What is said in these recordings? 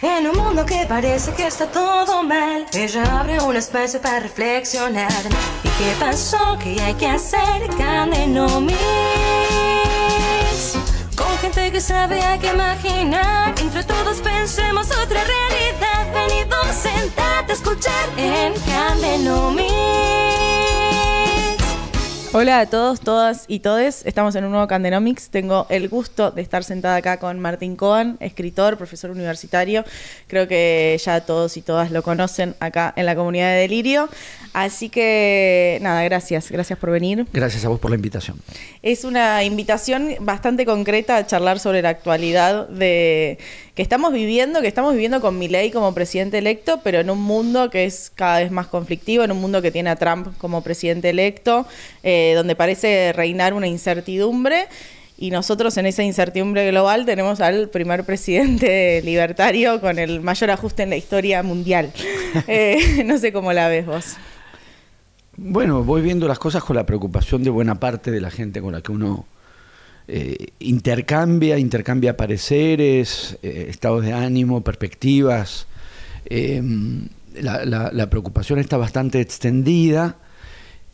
En un mundo que parece que está todo mal, ella abre un espacio para reflexionar. ¿Y qué pasó? ¿Qué hay que hacer? Candenomics. Con gente que sabe, hay que imaginar. Entre todos pensemos otra realidad. Venido, sentate a escuchar en Candenomics. Hola a todos, todas y todes. Estamos en un nuevo Candenomics. Tengo el gusto de estar sentada acá con Martín Coan, escritor, profesor universitario. Creo que ya todos y todas lo conocen acá en la comunidad de Delirio. Así que, nada, gracias por venir. Gracias a vos por la invitación. Es una invitación bastante concreta a charlar sobre la actualidad que estamos viviendo con Milei como presidente electo, pero en un mundo que es cada vez más conflictivo, en un mundo que tiene a Trump como presidente electo, donde parece reinar una incertidumbre. Y nosotros en esa incertidumbre global tenemos al primer presidente libertario con el mayor ajuste en la historia mundial. No sé cómo la ves vos. Bueno, voy viendo las cosas con la preocupación de buena parte de la gente con la que uno intercambia pareceres, estados de ánimo, perspectivas. La preocupación está bastante extendida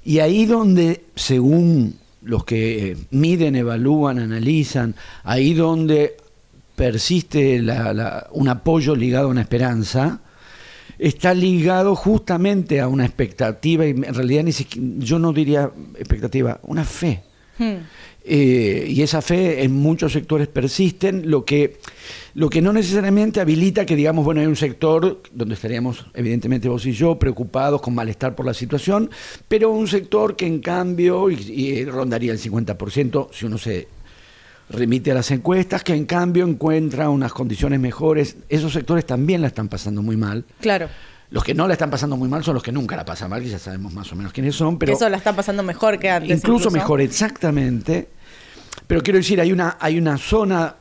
y ahí donde, según los que miden, evalúan, analizan, ahí donde persiste un apoyo ligado a una esperanza, está ligado justamente a una expectativa, y en realidad yo no diría expectativa, una fe. Y esa fe en muchos sectores persisten, lo que no necesariamente habilita que digamos, bueno, hay un sector donde estaríamos, evidentemente vos y yo, preocupados, con malestar por la situación, pero un sector que en cambio, y rondaría el 50%, si uno se remite a las encuestas, que en cambio encuentra unas condiciones mejores. Esos sectores también la están pasando muy mal. Claro. Los que no la están pasando muy mal son los que nunca la pasan mal, que ya sabemos más o menos quiénes son. Pero eso la está pasando mejor que antes. Incluso mejor, exactamente. Pero quiero decir, hay una zona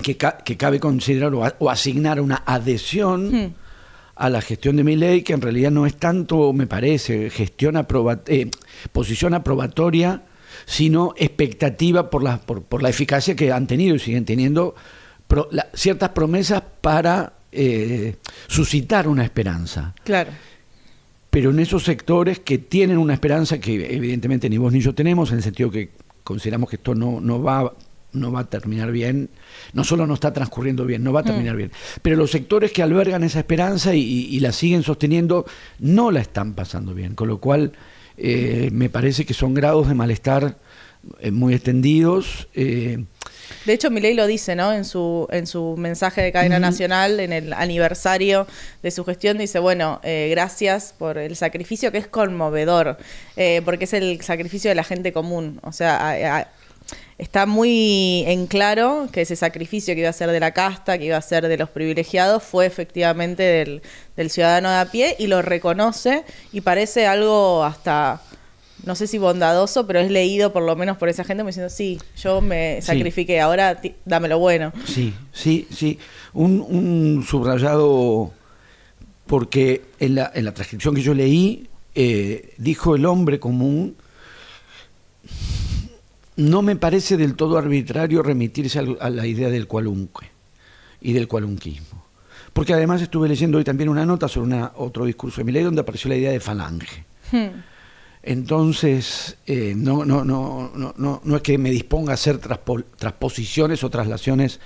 que cabe considerar o asignar una adhesión a la gestión de Milei, que en realidad no es tanto, me parece, posición aprobatoria, sino expectativa por la eficacia que han tenido y siguen teniendo ciertas promesas para suscitar una esperanza. Claro. Pero en esos sectores que tienen una esperanza que evidentemente ni vos ni yo tenemos, en el sentido que consideramos que esto no va a terminar bien, no solo no está transcurriendo bien, no va a terminar bien, pero los sectores que albergan esa esperanza y la siguen sosteniendo no la están pasando bien, con lo cual me parece que son grados de malestar muy extendidos. De hecho, Milei lo dice, ¿no? En su mensaje de cadena nacional, en el aniversario de su gestión, dice, bueno, gracias por el sacrificio, que es conmovedor, porque es el sacrificio de la gente común. O sea, está muy en claro que ese sacrificio que iba a ser de la casta, que iba a ser de los privilegiados, fue efectivamente del ciudadano de a pie, y lo reconoce, y parece algo hasta, no sé si bondadoso, pero es leído por lo menos por esa gente, me diciendo, sí, yo me sacrifiqué, ahora dame lo bueno. Sí. Un subrayado, porque en la transcripción que yo leí, dijo el hombre común: no me parece del todo arbitrario remitirse a la idea del cualunque y del cualunquismo. Porque además estuve leyendo hoy también una nota sobre otro discurso de Milei donde apareció la idea de falange. Entonces, no es que me disponga a hacer transposiciones o traslaciones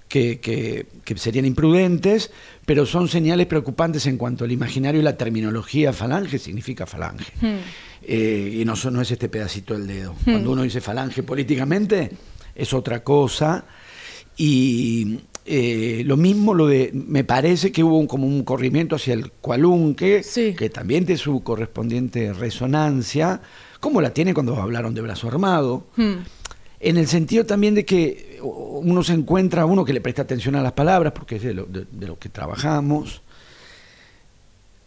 que serían imprudentes, pero son señales preocupantes en cuanto al imaginario y la terminología. Falange significa falange. Y no es este pedacito del dedo. Cuando uno dice falange políticamente, es otra cosa. Y lo mismo me parece que hubo como un corrimiento hacia el cualunque, que también tiene su correspondiente resonancia, como la tiene cuando hablaron de brazo armado, en el sentido también de que uno se encuentra, uno que le presta atención a las palabras, porque es de lo que trabajamos.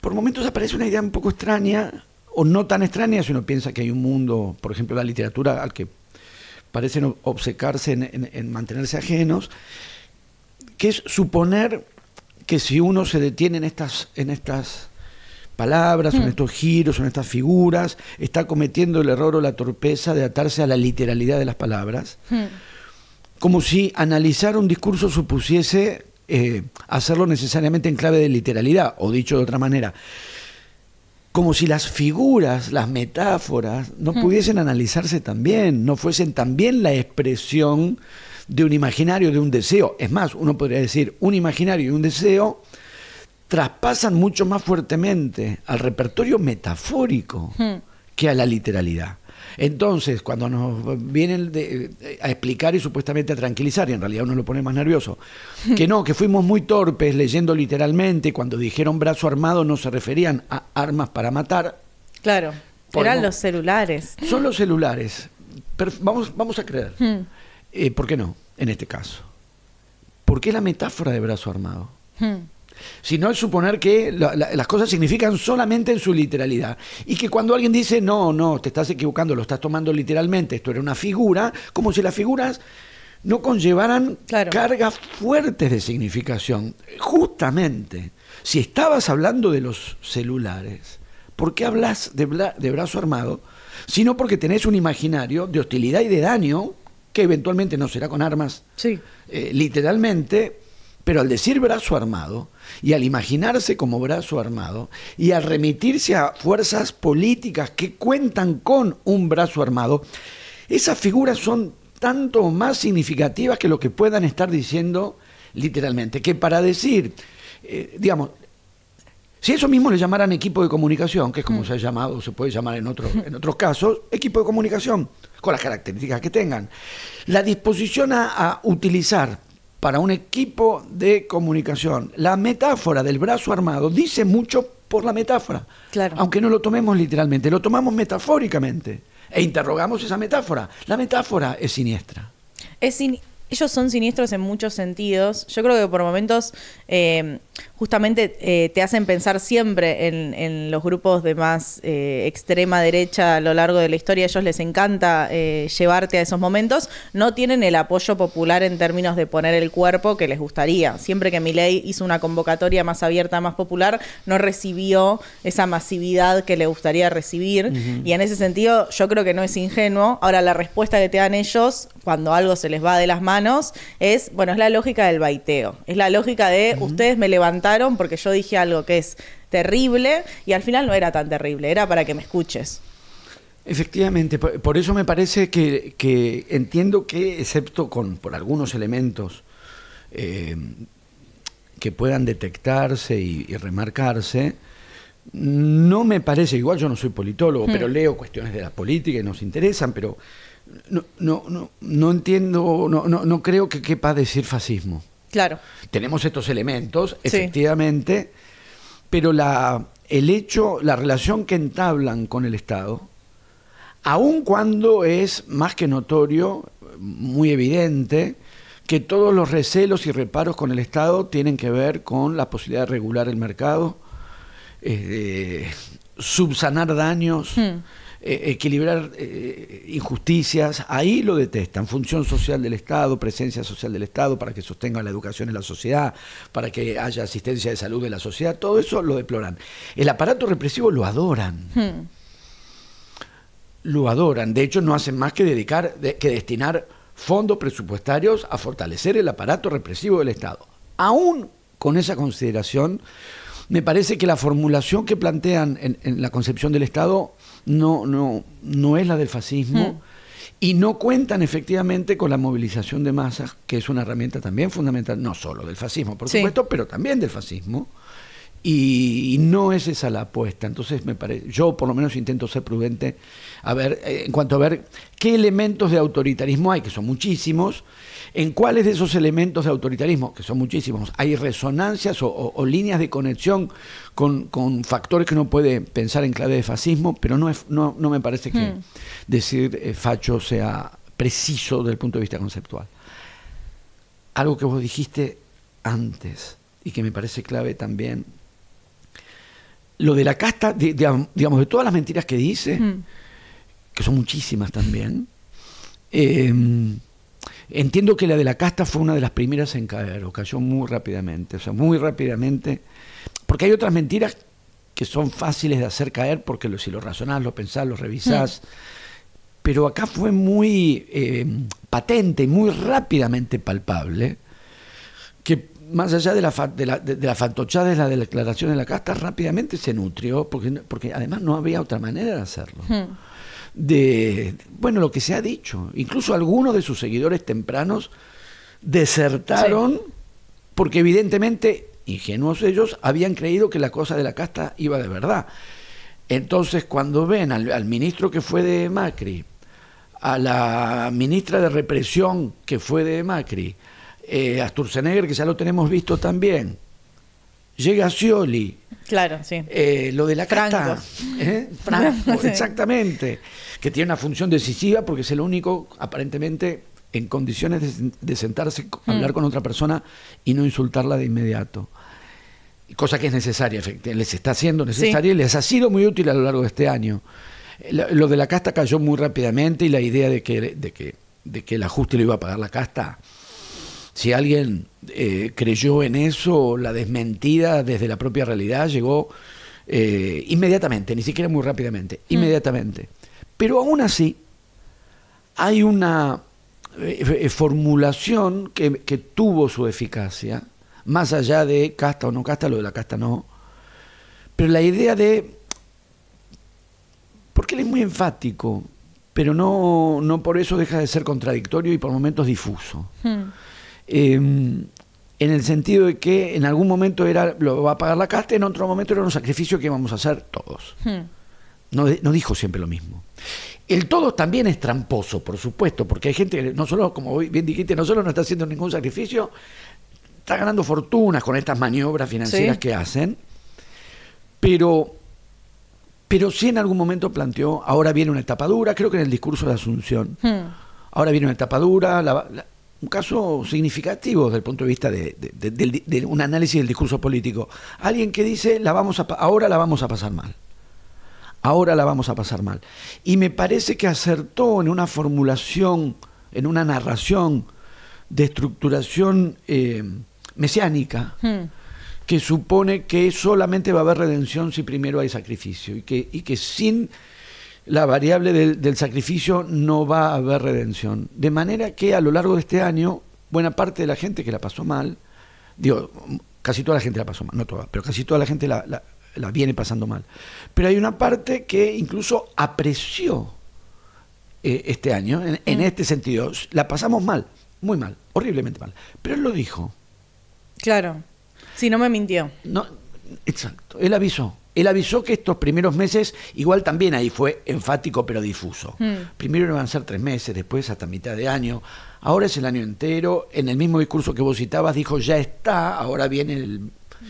Por momentos aparece una idea un poco extraña, o no tan extraña, si uno piensa que hay un mundo, por ejemplo, la literatura, al que parecen obcecarse en mantenerse ajenos, que es suponer que si uno se detiene en estas palabras, o en estos giros, o en estas figuras, está cometiendo el error o la torpeza de atarse a la literalidad de las palabras, como si analizar un discurso supusiese hacerlo necesariamente en clave de literalidad, o dicho de otra manera, como si las figuras, las metáforas, no pudiesen analizarse también, no fuesen también la expresión de un imaginario, de un deseo. Es más, uno podría decir, un imaginario y un deseo traspasan mucho más fuertemente al repertorio metafórico que a la literalidad. Entonces, cuando nos vienen a explicar y supuestamente a tranquilizar, y en realidad uno lo pone más nervioso, que fuimos muy torpes leyendo literalmente, cuando dijeron brazo armado no se referían a armas para matar. Claro, eran los celulares. Son los celulares. Pero vamos a creer. ¿Por qué no, en este caso? ¿Por qué la metáfora de brazo armado? Si no es suponer que las cosas significan solamente en su literalidad. Y que cuando alguien dice, no, te estás equivocando, lo estás tomando literalmente, esto era una figura, como si las figuras no conllevaran cargas fuertes de significación. Justamente, si estabas hablando de los celulares, ¿por qué hablas de brazo armado? Sino porque tenés un imaginario de hostilidad y de daño, que eventualmente no será con armas, literalmente, pero al decir brazo armado, y al imaginarse como brazo armado, y al remitirse a fuerzas políticas que cuentan con un brazo armado, esas figuras son tanto más significativas que lo que puedan estar diciendo literalmente. Que para decir, digamos, si eso mismo le llamaran equipo de comunicación, que es como se ha llamado, se puede llamar en otros casos, equipo de comunicación, con las características que tengan, la disposición a utilizar para un equipo de comunicación la metáfora del brazo armado dice mucho por la metáfora, aunque no lo tomemos literalmente, lo tomamos metafóricamente e interrogamos esa metáfora. La metáfora es siniestra. Ellos son siniestros en muchos sentidos. Yo creo que por momentos justamente te hacen pensar siempre en los grupos de más extrema derecha a lo largo de la historia. A ellos les encanta llevarte a esos momentos. No tienen el apoyo popular en términos de poner el cuerpo que les gustaría. Siempre que Milei hizo una convocatoria más abierta, más popular, no recibió esa masividad que le gustaría recibir. Y en ese sentido yo creo que no es ingenuo. Ahora, la respuesta que te dan ellos cuando algo se les va de las manos es la lógica del baiteo. Es la lógica de ustedes me levantaron porque yo dije algo que es terrible y al final no era tan terrible, era para que me escuches. Efectivamente, por eso me parece que entiendo que, excepto por algunos elementos que puedan detectarse y remarcarse, no me parece, igual yo no soy politólogo, pero leo cuestiones de la política y nos interesan, pero no entiendo, no creo que quepa decir fascismo. Claro. Tenemos estos elementos, efectivamente, pero la relación que entablan con el Estado, aun cuando es más que notorio, muy evidente, que todos los recelos y reparos con el Estado tienen que ver con la posibilidad de regular el mercado, subsanar daños, equilibrar injusticias. Ahí lo detestan. Función social del Estado, presencia social del Estado para que sostenga la educación en la sociedad, para que haya asistencia de salud en la sociedad, todo eso lo deploran. El aparato represivo lo adoran. Lo adoran. De hecho, no hacen más que destinar fondos presupuestarios a fortalecer el aparato represivo del Estado. Aún con esa consideración, me parece que la formulación que plantean en la concepción del Estado no es la del fascismo y no cuentan efectivamente con la movilización de masas, que es una herramienta también fundamental, no solo del fascismo, por supuesto, pero también del fascismo, y no es esa la apuesta. Entonces yo por lo menos intento ser prudente en cuanto a ver qué elementos de autoritarismo hay, que son muchísimos, en cuáles de esos elementos de autoritarismo, que son muchísimos, hay resonancias o líneas de conexión con factores que uno puede pensar en clave de fascismo, pero no me parece que decir facho sea preciso desde el punto de vista conceptual. Algo que vos dijiste antes y que me parece clave también, lo de la casta, digamos, de todas las mentiras que dice, que son muchísimas también, entiendo que la de la casta fue una de las primeras en caer, o cayó muy rápidamente, porque hay otras mentiras que son fáciles de hacer caer, porque si lo razonás, lo pensás, lo revisás, pero acá fue muy patente y muy rápidamente palpable, que más allá de la fantochada de la declaración de la casta, rápidamente se nutrió, porque además no había otra manera de hacerlo. Bueno, lo que se ha dicho, incluso algunos de sus seguidores tempranos desertaron, porque evidentemente, ingenuos ellos, habían creído que la cosa de la casta iba de verdad. Entonces, cuando ven al ministro que fue de Macri, a la ministra de Represión que fue de Macri, a Sturzenegger, que ya lo tenemos visto también, llega Scioli, claro, sí, lo de la casta, Franco, Sí. exactamente, que tiene una función decisiva porque es el único, aparentemente, en condiciones de sentarse, hablar con otra persona y no insultarla de inmediato. Cosa que es necesaria, les está siendo necesaria y les ha sido muy útil a lo largo de este año. Lo de la casta cayó muy rápidamente y la idea de que el ajuste lo iba a pagar la casta, si alguien creyó en eso, la desmentida desde la propia realidad llegó inmediatamente, ni siquiera muy rápidamente, inmediatamente. Pero aún así hay una formulación que tuvo su eficacia, más allá de casta o no casta, lo de la casta no, pero la idea porque él es muy enfático, pero no por eso deja de ser contradictorio y por momentos difuso. En el sentido de que en algún momento lo va a pagar la casta, en otro momento era un sacrificio que íbamos a hacer todos. No dijo siempre lo mismo. El todos también es tramposo, por supuesto, porque hay gente que no solo, como bien dijiste, no solo no está haciendo ningún sacrificio, está ganando fortunas con estas maniobras financieras que hacen, pero sí en algún momento planteó, ahora viene una etapa dura, creo que en el discurso de Asunción, ahora viene una etapa dura, un caso significativo desde el punto de vista de un análisis del discurso político. Alguien que dice, ahora la vamos a pasar mal. Ahora la vamos a pasar mal. Y me parece que acertó en una formulación, en una narración de estructuración mesiánica, que supone que solamente va a haber redención si primero hay sacrificio, y que sin la variable del sacrificio no va a haber redención. De manera que a lo largo de este año, buena parte de la gente que la pasó mal, casi toda la gente la pasó mal, no toda, pero casi toda la gente la viene pasando mal. Pero hay una parte que incluso apreció este año, en este sentido. La pasamos mal, muy mal, horriblemente mal. Pero él lo dijo. Claro. Sí, no me mintió. No, exacto. Él avisó que estos primeros meses, igual también ahí fue enfático pero difuso. Primero iban a ser 3 meses, después hasta mitad de año. Ahora es el año entero. En el mismo discurso que vos citabas dijo, ya está, ahora viene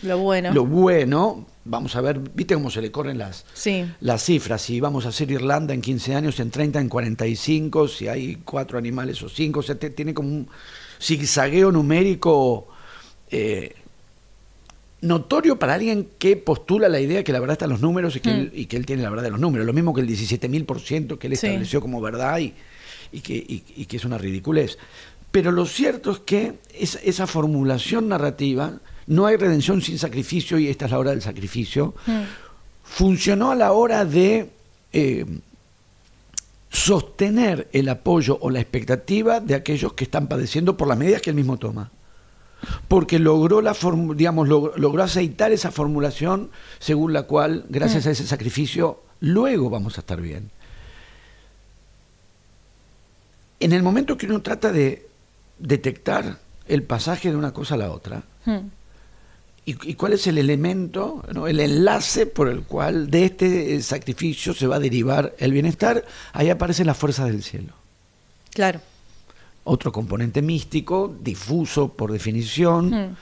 lo bueno. Vamos a ver, viste cómo se le corren las cifras. Si vamos a hacer Irlanda en 15 años, en 30, en 45, si hay 4 animales o 5, o sea, tiene como un zigzagueo numérico notorio para alguien que postula la idea que la verdad está en los números y que él tiene la verdad de los números. Lo mismo que el 17.000% que él estableció como verdad y que es una ridiculez. Pero lo cierto es que esa formulación narrativa, no hay redención sin sacrificio y esta es la hora del sacrificio, funcionó a la hora de sostener el apoyo o la expectativa de aquellos que están padeciendo por las medidas que él mismo toma. Porque logró logró aceitar esa formulación según la cual, gracias a ese sacrificio, luego vamos a estar bien. En el momento que uno trata de detectar el pasaje de una cosa a la otra, y cuál es el elemento, ¿no? El enlace por el cual de este sacrificio se va a derivar el bienestar, ahí aparecen las fuerzas del cielo. Claro. Otro componente místico, difuso por definición.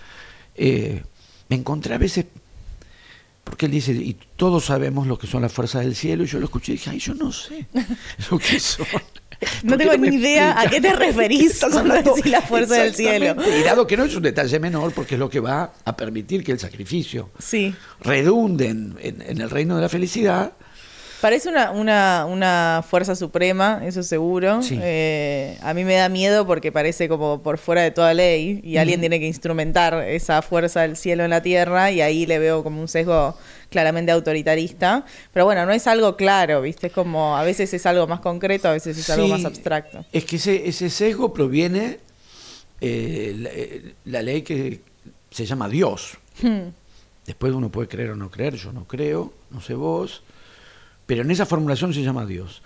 Me encontré a veces, porque él dice, y todos sabemos lo que son las fuerzas del cielo, y yo lo escuché y dije, ay, yo no sé lo que son. No tengo ni idea a qué te referís cuando decís la fuerza del cielo. Y dado que no es un detalle menor, porque es lo que va a permitir que el sacrificio redunde en el reino de la felicidad. Parece una fuerza suprema, eso seguro. Sí. A mí me da miedo porque parece como por fuera de toda ley y alguien tiene que instrumentar esa fuerza del cielo en la tierra y ahí le veo como un sesgo claramente autoritarista. Pero bueno, no es algo claro, ¿viste? Es como a veces es algo más concreto, a veces es algo más abstracto. Es que ese sesgo proviene, la ley que se llama Dios. Hmm. Después uno puede creer o no creer, yo no creo, no sé vos, pero en esa formulación se llama Dios.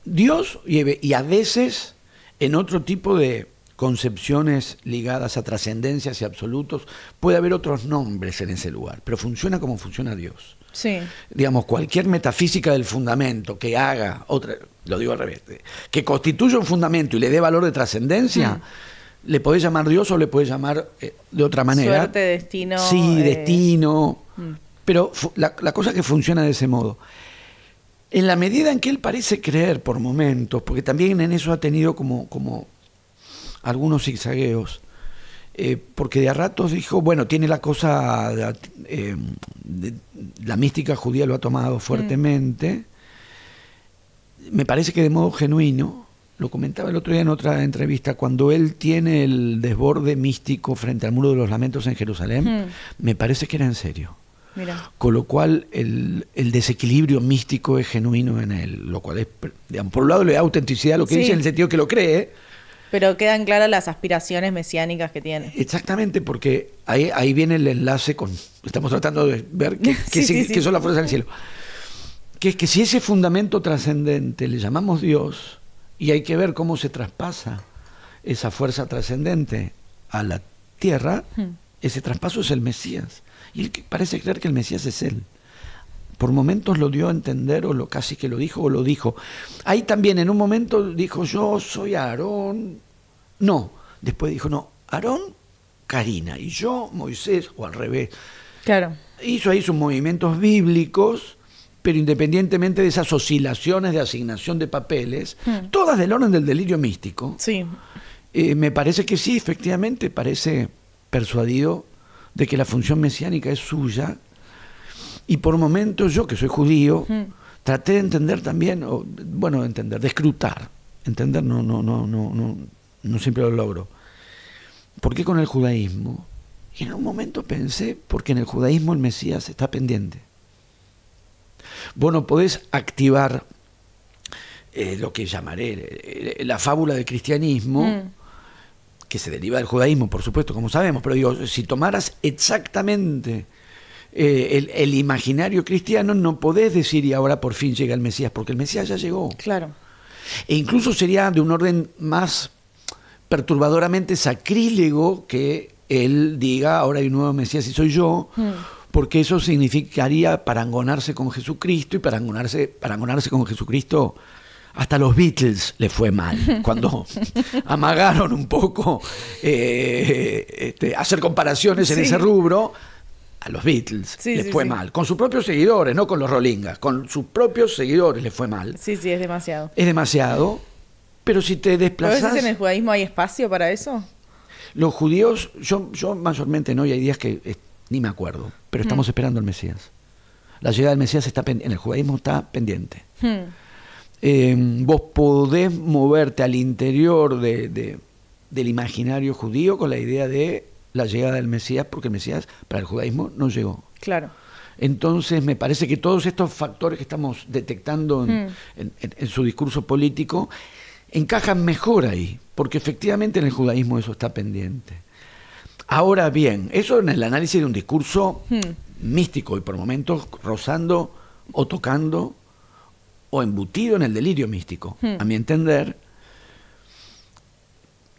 Dios y a veces en otro tipo de concepciones ligadas a trascendencias y absolutos puede haber otros nombres en ese lugar, pero funciona como funciona Dios. Sí. Digamos, cualquier metafísica del fundamento que haga, otra, lo digo al revés, que constituya un fundamento y le dé valor de trascendencia, le podés llamar Dios o le podés llamar de otra manera. Suerte, destino. Sí, destino. Pero la cosa que funciona de ese modo. En la medida en que él parece creer por momentos, porque también en eso ha tenido como algunos zigzagueos, porque de a ratos dijo, bueno, tiene la cosa, la mística judía lo ha tomado fuertemente, me parece que de modo genuino, lo comentaba el otro día en otra entrevista, cuando él tiene el desborde místico frente al Muro de los Lamentos en Jerusalén, me parece que era en serio. Mira. Con lo cual el desequilibrio místico es genuino en él, lo cual es, digamos, por un lado le da autenticidad a lo que dice en el sentido que lo cree. Pero quedan claras las aspiraciones mesiánicas que tiene. Exactamente, porque ahí viene el enlace con... Estamos tratando de ver qué son las fuerzas del cielo. Que es que si ese fundamento trascendente le llamamos Dios, y hay que ver cómo se traspasa esa fuerza trascendente a la tierra, ese traspaso es el Mesías. Y él parece creer que el Mesías es él. Por momentos lo dio a entender, o casi que lo dijo, o lo dijo. Ahí también en un momento dijo, yo soy Aarón. No, después dijo, no, Aarón, Karina, y yo, Moisés, o al revés. Claro. Hizo ahí sus movimientos bíblicos, pero independientemente de esas oscilaciones de asignación de papeles, todas del orden del delirio místico, Sí. Me parece que sí, efectivamente, parece persuadido de que la función mesiánica es suya. Y por momentos yo, que soy judío, traté de entender también, de escrutar. Entender no siempre lo logro. ¿Por qué con el judaísmo? Y en un momento pensé, porque en el judaísmo el Mesías está pendiente. Vos no podés activar lo que llamaré la fábula del cristianismo, que se deriva del judaísmo, por supuesto, como sabemos, pero digo, si tomaras exactamente el imaginario cristiano, no podés decir y ahora por fin llega el Mesías, porque el Mesías ya llegó. Claro. E incluso sería de un orden más perturbadoramente sacrílego que él diga, ahora hay un nuevo Mesías y soy yo, porque eso significaría parangonarse con Jesucristo, y parangonarse con Jesucristo, hasta los Beatles le fue mal, cuando amagaron un poco hacer comparaciones en ese rubro. A los Beatles les fue mal, con sus propios seguidores, no con los Rollingas, con sus propios seguidores les fue mal. Sí, es demasiado. Es demasiado, pero si te desplazas... ¿A veces en el judaísmo hay espacio para eso? Los judíos, yo mayormente no, y hay días que ni me acuerdo, pero estamos esperando al Mesías. La llegada del Mesías está en el judaísmo está pendiente. Vos podés moverte al interior del imaginario judío con la idea de la llegada del Mesías, porque el Mesías para el judaísmo no llegó. Claro. Entonces me parece que todos estos factores que estamos detectando en su discurso político encajan mejor ahí, porque efectivamente en el judaísmo eso está pendiente. Ahora bien, eso en el análisis de un discurso místico y por momentos rozando o tocando o embutido en el delirio místico, a mi entender.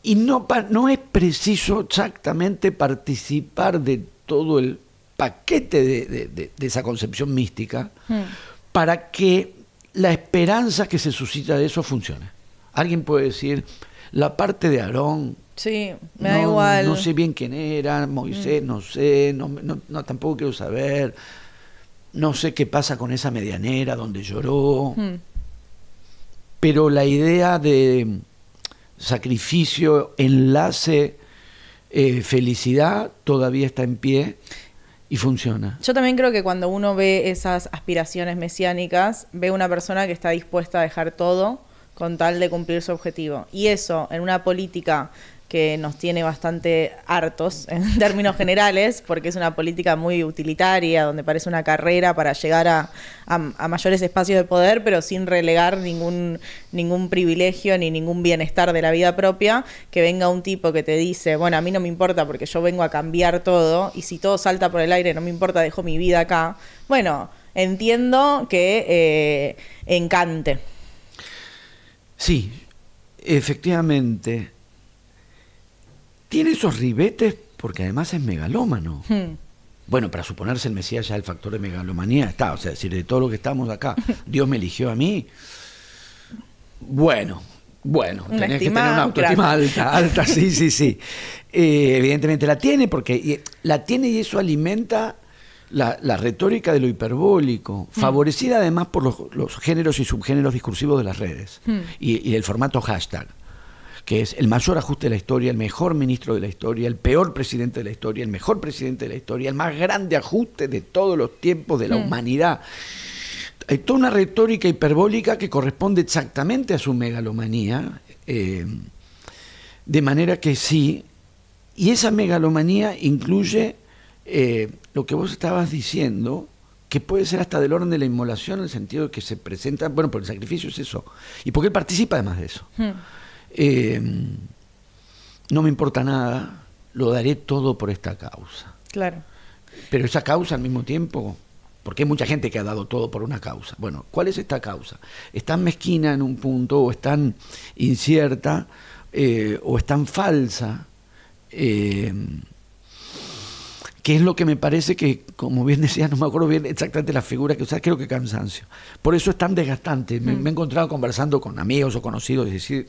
Y no es preciso exactamente participar de todo el paquete de esa concepción mística para que la esperanza que se suscita de eso funcione. Alguien puede decir, la parte de Aarón, sí, me da igual. No sé bien quién era, Moisés, no sé, no, tampoco quiero saber, no sé qué pasa con esa medianera donde lloró, pero la idea de sacrificio, enlace, felicidad todavía está en pie y funciona. Yo también creo que cuando uno ve esas aspiraciones mesiánicas, ve una persona que está dispuesta a dejar todo con tal de cumplir su objetivo. Y eso, en una política que nos tiene bastante hartos en términos generales, porque es una política muy utilitaria, donde parece una carrera para llegar a mayores espacios de poder, pero sin relegar ningún privilegio ni ningún bienestar de la vida propia. Que venga un tipo que te dice, bueno, a mí no me importa porque yo vengo a cambiar todo, y si todo salta por el aire no me importa, dejo mi vida acá. Bueno, entiendo que encante. Sí, efectivamente. Tiene esos ribetes porque además es megalómano. Bueno, para suponerse el Mesías ya el factor de megalomanía está. O sea, decir, de todo lo que estamos acá, Dios me eligió a mí. Bueno, tenés que tener una autoestima alta, sí. Evidentemente la tiene, porque la tiene, y eso alimenta la retórica de lo hiperbólico, favorecida además por los géneros y subgéneros discursivos de las redes y el formato hashtag, que es el mayor ajuste de la historia, el mejor ministro de la historia, el peor presidente de la historia, el mejor presidente de la historia, el más grande ajuste de todos los tiempos de la humanidad. Hay toda una retórica hiperbólica que corresponde exactamente a su megalomanía, de manera que sí, y esa megalomanía incluye lo que vos estabas diciendo, que puede ser hasta del orden de la inmolación, en el sentido de que se presenta, bueno, por el sacrificio es eso, y porque él participa además de eso. No me importa nada, lo daré todo por esta causa. Claro. Pero esa causa al mismo tiempo, porque hay mucha gente que ha dado todo por una causa. Bueno, ¿cuál es esta causa? ¿Es tan mezquina en un punto, o es tan incierta, o es tan falsa? Que es lo que me parece que, como bien decías, no me acuerdo bien exactamente la figura que usás, creo que cansancio. Por eso es tan desgastante. Me he encontrado conversando con amigos o conocidos, es decir,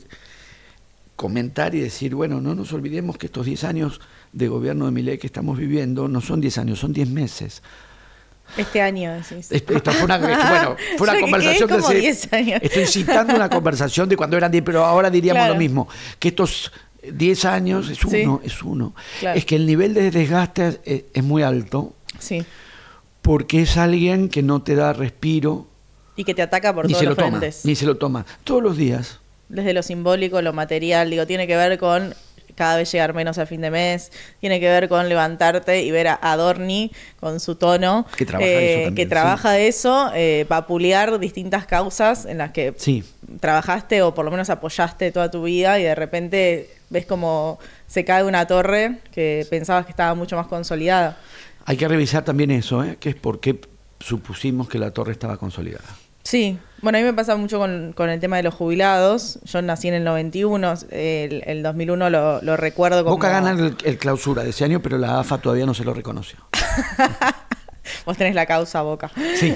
comentar y decir, bueno, no nos olvidemos que estos 10 años de gobierno de Milei que estamos viviendo no son 10 años, son 10 meses. Este año, decís. Esta fue una conversación como 10 años. Estoy citando una conversación de cuando eran 10, pero ahora diríamos claro. lo mismo, que estos 10 años es uno. Claro. Es que el nivel de desgaste es muy alto, sí, porque es alguien que no te da respiro. Y que te ataca por todos los frentes. Ni se lo toma, todos los días. Desde lo simbólico, lo material, digo, tiene que ver con cada vez llegar menos a fin de mes, tiene que ver con levantarte y ver a Adorni con su tono, que trabaja eso también, que trabaja de eso, vapulear distintas causas en las que trabajaste o por lo menos apoyaste toda tu vida, y de repente ves como se cae una torre que pensabas que estaba mucho más consolidada. Hay que revisar también eso, que es por qué supusimos que la torre estaba consolidada. Sí, bueno, a mí me pasa mucho con el tema de los jubilados. Yo nací en el 91, el 2001 lo recuerdo como... Boca gana el clausura de ese año, pero la AFA todavía no se lo reconoció. Vos tenés la causa, Boca. Sí,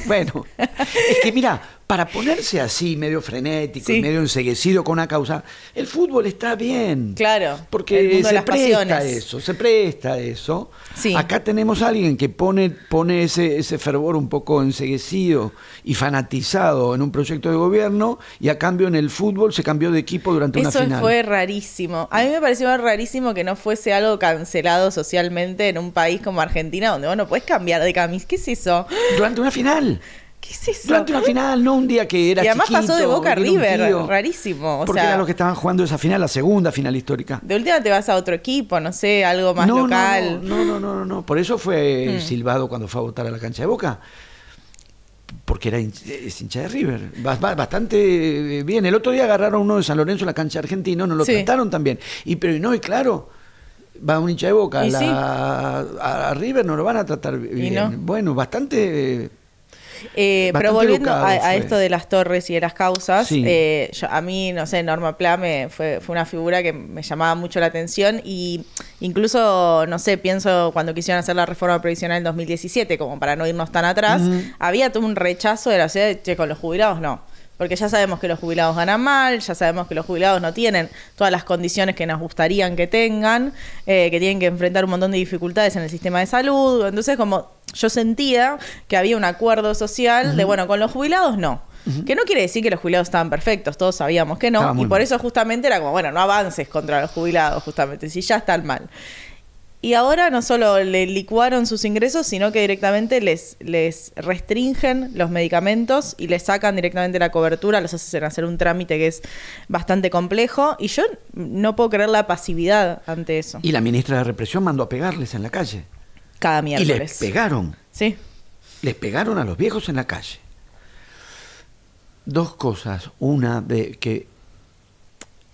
bueno, es que mira, para ponerse así, medio frenético y medio enceguecido con una causa, el fútbol está bien. Claro, porque se presta eso. Sí. Acá tenemos a alguien que pone ese fervor un poco enceguecido y fanatizado en un proyecto de gobierno, y a cambio en el fútbol se cambió de equipo durante una final. Eso fue rarísimo. A mí me pareció rarísimo que no fuese algo cancelado socialmente en un país como Argentina, donde vos no podés cambiar de camisa. ¿Qué es eso? Durante una final. ¿Qué es eso? Durante una final, no un día que era chiquito. Y además pasó de Boca a River, rarísimo. Porque eran los que estaban jugando esa final, la segunda final histórica. De última te vas a otro equipo, no sé, algo más local. No. Por eso fue silbado cuando fue a votar a la cancha de Boca. Porque es hincha de River. Bastante bien. El otro día agarraron uno de San Lorenzo en la cancha argentina, no lo trataron tan bien. Y claro, va un hincha de Boca a River, no lo van a tratar bien. ¿No? Bueno, bastante pero volviendo a esto de las torres y de las causas, a mí, no sé, Norma Pla fue una figura que me llamaba mucho la atención, y incluso, no sé, pienso cuando quisieron hacer la reforma previsional en 2017, como para no irnos tan atrás, había todo un rechazo de la sociedad de, con los jubilados no. Porque ya sabemos que los jubilados ganan mal, ya sabemos que los jubilados no tienen todas las condiciones que nos gustarían que tengan, que tienen que enfrentar un montón de dificultades en el sistema de salud. Entonces, como yo sentía que había un acuerdo social de, bueno, con los jubilados no. Que no quiere decir que los jubilados estaban perfectos, todos sabíamos que no. Y por eso justamente era como, bueno, no avances contra los jubilados, justamente, si ya están mal. Y ahora no solo le licuaron sus ingresos, sino que directamente les restringen los medicamentos y les sacan directamente la cobertura, los hacen hacer un trámite que es bastante complejo. Y yo no puedo creer la pasividad ante eso. Y la ministra de Represión mandó a pegarles en la calle. Cada Y miércoles. les pegaron. Sí. Les pegaron a los viejos en la calle. Dos cosas. Una, de que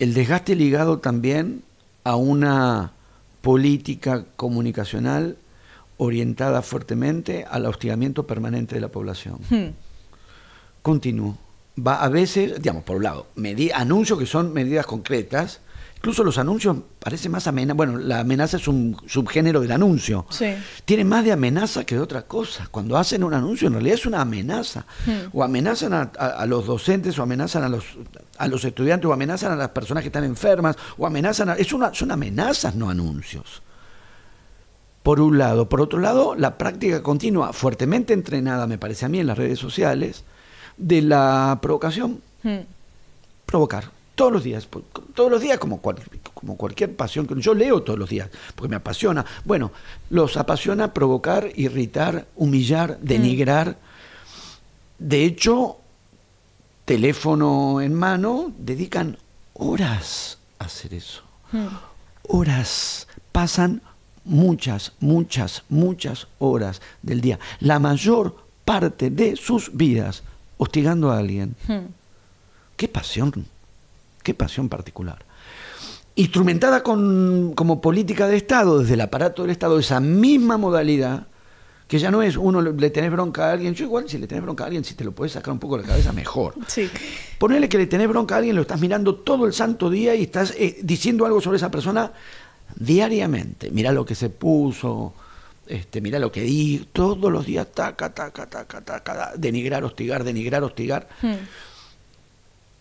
el desgaste ligado también a una política comunicacional orientada fuertemente al hostigamiento permanente de la población. Continuo. Va a veces, digamos, por un lado, anuncios que son medidas concretas. Incluso los anuncios parece más amenaza. Bueno, la amenaza es un subgénero del anuncio. Sí. Tiene más de amenaza que de otra cosa. Cuando hacen un anuncio, en realidad es una amenaza. O amenazan a los docentes, o amenazan a los estudiantes, o amenazan a las personas que están enfermas, o amenazan son amenazas, no anuncios. Por un lado. Por otro lado, la práctica continua, fuertemente entrenada, me parece a mí, en las redes sociales, de la provocación. Provocar. Todos los días, como cualquier pasión. Yo leo todos los días, porque me apasiona. Bueno, los apasiona provocar, irritar, humillar, denigrar. De hecho, teléfono en mano, dedican horas a hacer eso. Horas. Pasan muchas horas del día. La mayor parte de sus vidas hostigando a alguien. ¡Qué pasión! Qué pasión particular. Instrumentada como política de Estado, desde el aparato del Estado, esa misma modalidad, que ya no es uno le tenés bronca a alguien. Yo igual, si le tenés bronca a alguien, si te lo podés sacar un poco de la cabeza, mejor. Sí. Ponele que le tenés bronca a alguien, lo estás mirando todo el santo día y estás diciendo algo sobre esa persona diariamente. Mirá lo que se puso, mirá lo que di, todos los días, taca, denigrar, hostigar.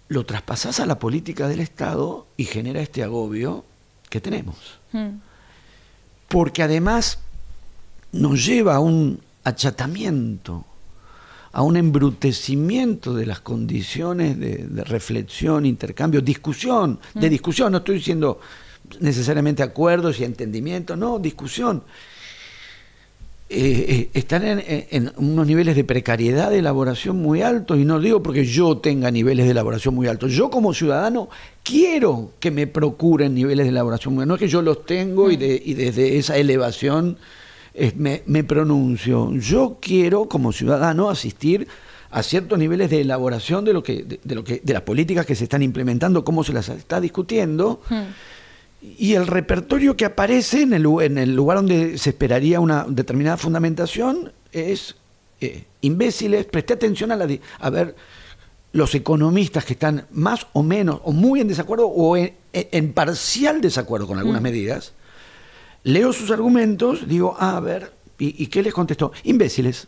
Lo traspasás a la política del Estado y genera este agobio que tenemos. Porque además nos lleva a un achatamiento, a un embrutecimiento de las condiciones de reflexión, intercambio, discusión, no estoy diciendo necesariamente acuerdos y entendimientos, no, discusión. Están en unos niveles de precariedad de elaboración muy altos, y no digo porque yo tenga niveles de elaboración muy altos. Yo como ciudadano quiero que me procuren niveles de elaboración muy altos. No es que yo los tengo y desde esa elevación me pronuncio. Yo quiero como ciudadano asistir a ciertos niveles de elaboración de las políticas que se están implementando, cómo se las está discutiendo. Y el repertorio que aparece en el lugar donde se esperaría una determinada fundamentación es imbéciles. Presté atención a ver los economistas que están más o menos, o muy en desacuerdo, o en parcial desacuerdo con algunas medidas. Leo sus argumentos, digo, a ver, ¿y qué les contestó? Imbéciles.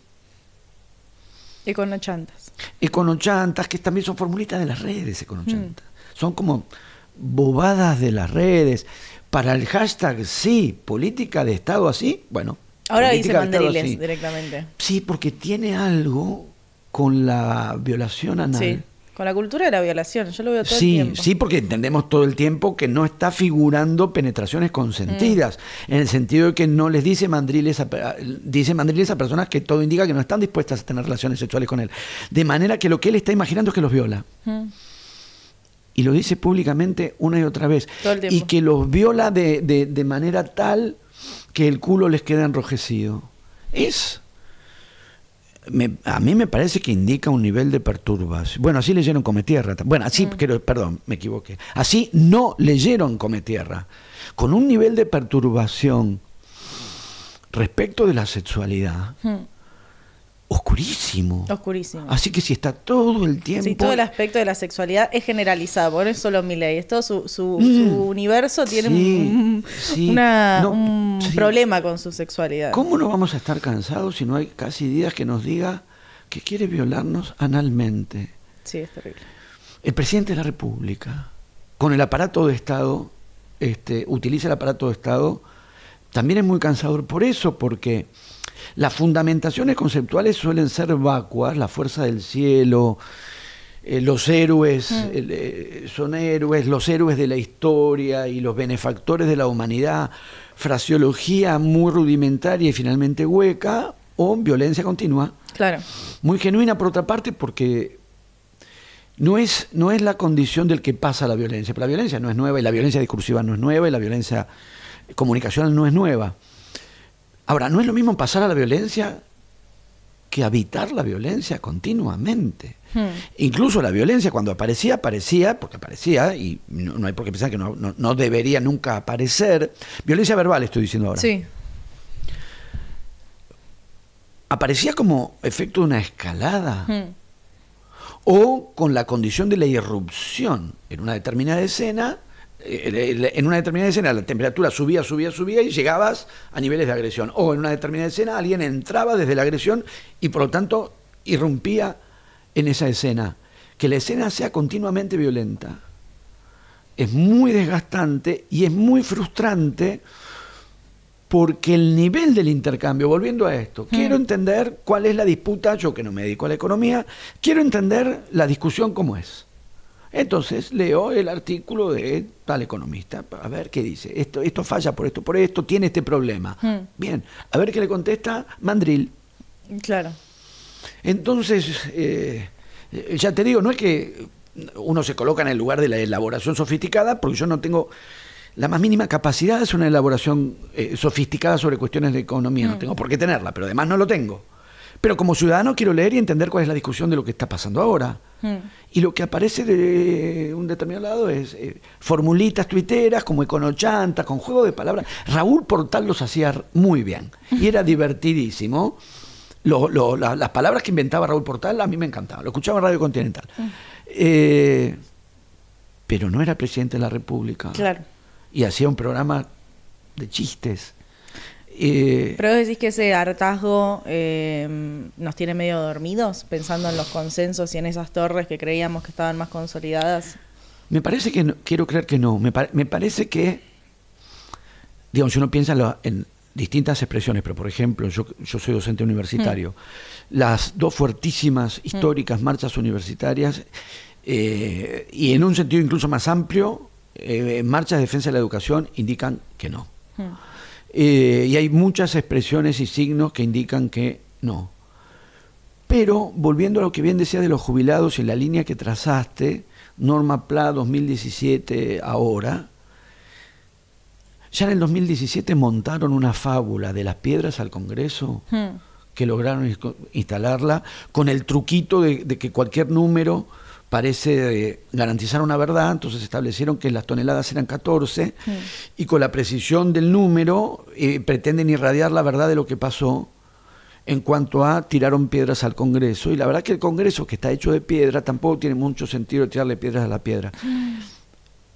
Econochantas. Econochantas, que también son formulitas de las redes, econochantas. Son como bobadas de las redes. Para el hashtag sí, política de Estado así, bueno. Ahora dice mandriles directamente. Sí, porque tiene algo con la violación anal. Sí, con la cultura de la violación, yo lo veo todo el tiempo. Sí, porque entendemos todo el tiempo que no está figurando penetraciones consentidas, en el sentido de que no les dice mandriles a personas que todo indica que no están dispuestas a tener relaciones sexuales con él. De manera que lo que él está imaginando es que los viola. Y lo dice públicamente una y otra vez. Todo el tiempo. Y que los viola de manera tal que el culo les queda enrojecido. A mí me parece que indica un nivel de perturbación. Bueno, así leyeron Cometierra. Bueno, así, perdón, me equivoqué. Así no leyeron Cometierra. Con un nivel de perturbación respecto de la sexualidad. Oscurísimo. Así que si está todo el tiempo... Sí, todo el aspecto de la sexualidad es generalizado, por eso solo Milei. Es todo su universo tiene un problema con su sexualidad. ¿Cómo no vamos a estar cansados si no hay casi días que nos diga que quiere violarnos analmente? Sí, es terrible. El presidente de la República, con el aparato de Estado, utiliza el aparato de Estado, también es muy cansador por eso, porque... Las fundamentaciones conceptuales suelen ser vacuas, la fuerza del cielo, los héroes son héroes, los héroes de la historia y los benefactores de la humanidad, fraseología muy rudimentaria y finalmente hueca, o violencia continua. Claro. Muy genuina, por otra parte, porque no es la condición del que pasa la violencia. Pero la violencia no es nueva, y la violencia discursiva no es nueva, y la violencia comunicacional no es nueva. Ahora, no es lo mismo pasar a la violencia que habitar la violencia continuamente. Incluso la violencia, cuando aparecía, porque aparecía, y no hay por qué pensar que no debería nunca aparecer. Violencia verbal estoy diciendo ahora. Sí. Aparecía como efecto de una escalada, o con la condición de la irrupción. En una determinada escena la temperatura subía y llegabas a niveles de agresión. O en una determinada escena alguien entraba desde la agresión y por lo tanto irrumpía en esa escena. Que la escena sea continuamente violenta es muy desgastante y es muy frustrante, porque el nivel del intercambio, volviendo a esto, quiero entender cuál es la disputa, yo que no me dedico a la economía, quiero entender la discusión cómo es. Entonces leo el artículo de tal economista, a ver qué dice. Esto falla por esto, tiene este problema. Bien, a ver qué le contesta Mandril. Claro. Entonces, ya te digo, no es que uno se coloca en el lugar de la elaboración sofisticada, porque yo no tengo la más mínima capacidad de hacer una elaboración sofisticada sobre cuestiones de economía. No tengo por qué tenerla, pero además no lo tengo. Pero como ciudadano quiero leer y entender cuál es la discusión de lo que está pasando ahora. Y lo que aparece de un determinado lado es formulitas tuiteras como econochanta, con juego de palabras. Raúl Portal los hacía muy bien y era divertidísimo. Las palabras que inventaba Raúl Portal a mí me encantaban. Lo escuchaba en Radio Continental. Pero no era presidente de la República. Claro. Y hacía un programa de chistes. Pero vos decís que ese hartazgo nos tiene medio dormidos, pensando en los consensos y en esas torres que creíamos que estaban más consolidadas. Me parece que no, quiero creer que no. Me parece que, digamos, si uno piensa en distintas expresiones, pero por ejemplo, yo soy docente universitario, las dos fuertísimas, históricas marchas universitarias, y en un sentido incluso más amplio, marchas de defensa de la educación, indican que no. Y hay muchas expresiones y signos que indican que no. Pero, volviendo a lo que bien decía de los jubilados y la línea que trazaste, Norma Pla 2017 ahora, ya en el 2017 montaron una fábula de las piedras al Congreso, que lograron instalarla con el truquito de que cualquier número parece garantizar una verdad. Entonces establecieron que las toneladas eran 14 y con la precisión del número pretenden irradiar la verdad de lo que pasó en cuanto a tiraron piedras al Congreso. Y la verdad que el Congreso, que está hecho de piedra, tampoco tiene mucho sentido tirarle piedras a la piedra.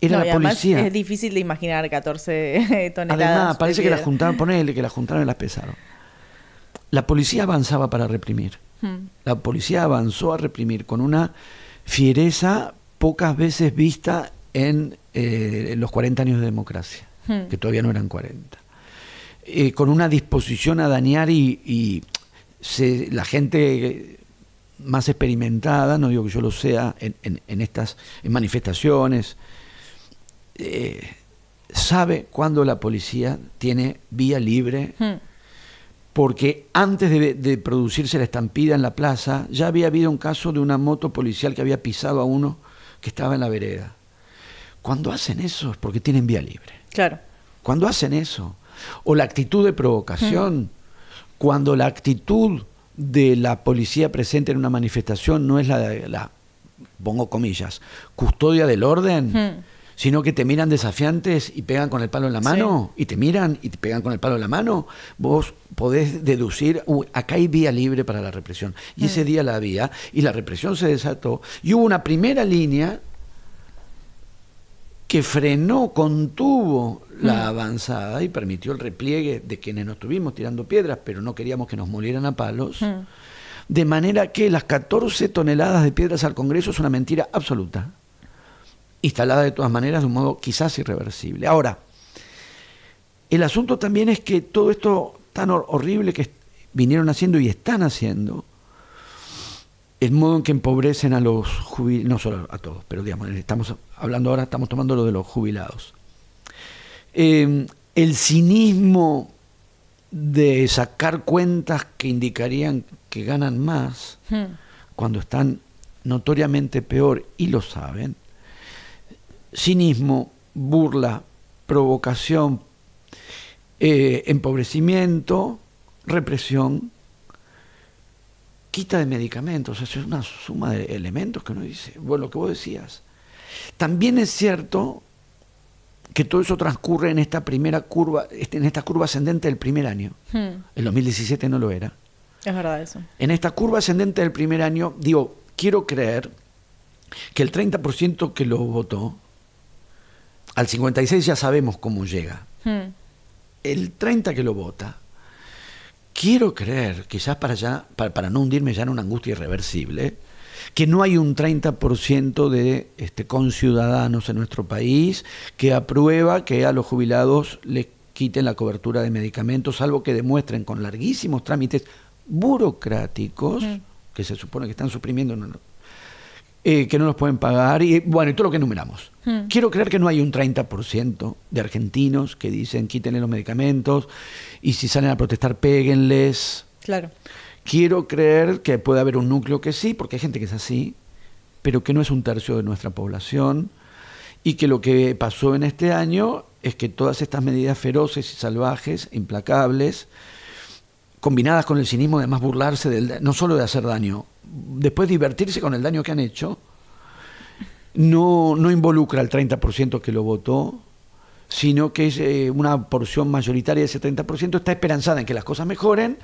Era no, la policía. Es difícil de imaginar 14 toneladas. Además, parece que las juntaron, ponele que las juntaron y las pesaron. La policía avanzaba para reprimir. La policía avanzó a reprimir con una fiereza pocas veces vista en los 40 años de democracia, que todavía no eran 40. Con una disposición a dañar y la gente más experimentada, no digo que yo lo sea, en estas manifestaciones, sabe cuándo la policía tiene vía libre, porque antes de producirse la estampida en la plaza, ya había habido un caso de una moto policial que había pisado a uno que estaba en la vereda. Cuando hacen eso es porque tienen vía libre. Claro. Cuando hacen eso, o la actitud de provocación, cuando la actitud de la policía presente en una manifestación no es la pongo comillas, custodia del orden, sino que te miran desafiantes y pegan con el palo en la mano, y te miran y te pegan con el palo en la mano, vos podés deducir, acá hay vía libre para la represión. Y ese día la había, y la represión se desató, y hubo una primera línea que frenó, contuvo la avanzada y permitió el repliegue de quienes nos estuvimos tirando piedras, pero no queríamos que nos molieran a palos, de manera que las 14 toneladas de piedras al Congreso es una mentira absoluta, instalada de todas maneras de un modo quizás irreversible. Ahora, el asunto también es que todo esto tan horrible que vinieron haciendo y están haciendo, el modo en que empobrecen a los jubilados, no solo a todos, pero digamos, estamos hablando ahora, estamos tomando lo de los jubilados. el cinismo de sacar cuentas que indicarían que ganan más cuando están notoriamente peor y lo saben. Cinismo, burla, provocación, empobrecimiento, represión, quita de medicamentos. Es una suma de elementos que uno dice, bueno, lo que vos decías. También es cierto que todo eso transcurre en esta primera curva, en esta curva ascendente del primer año. El 2017 no lo era. Es verdad eso. En esta curva ascendente del primer año, digo, quiero creer que el 30% que lo votó, al 56% ya sabemos cómo llega. El 30% que lo vota, quiero creer, quizás para no hundirme ya en una angustia irreversible, que no hay un 30% de conciudadanos en nuestro país que aprueba que a los jubilados les quiten la cobertura de medicamentos, salvo que demuestren con larguísimos trámites burocráticos, que se supone que están suprimiendo, que no los pueden pagar, y bueno, y todo lo que enumeramos. Quiero creer que no hay un 30% de argentinos que dicen quítenle los medicamentos, y si salen a protestar, péguenles. Claro. Quiero creer que puede haber un núcleo que sí, porque hay gente que es así, pero que no es un tercio de nuestra población, y que lo que pasó en este año es que todas estas medidas feroces y salvajes, implacables, combinadas con el cinismo de más burlarse, no solo de hacer daño, después divertirse con el daño que han hecho, no involucra al 30% que lo votó, sino que es una porción mayoritaria de ese 30% está esperanzada en que las cosas mejoren,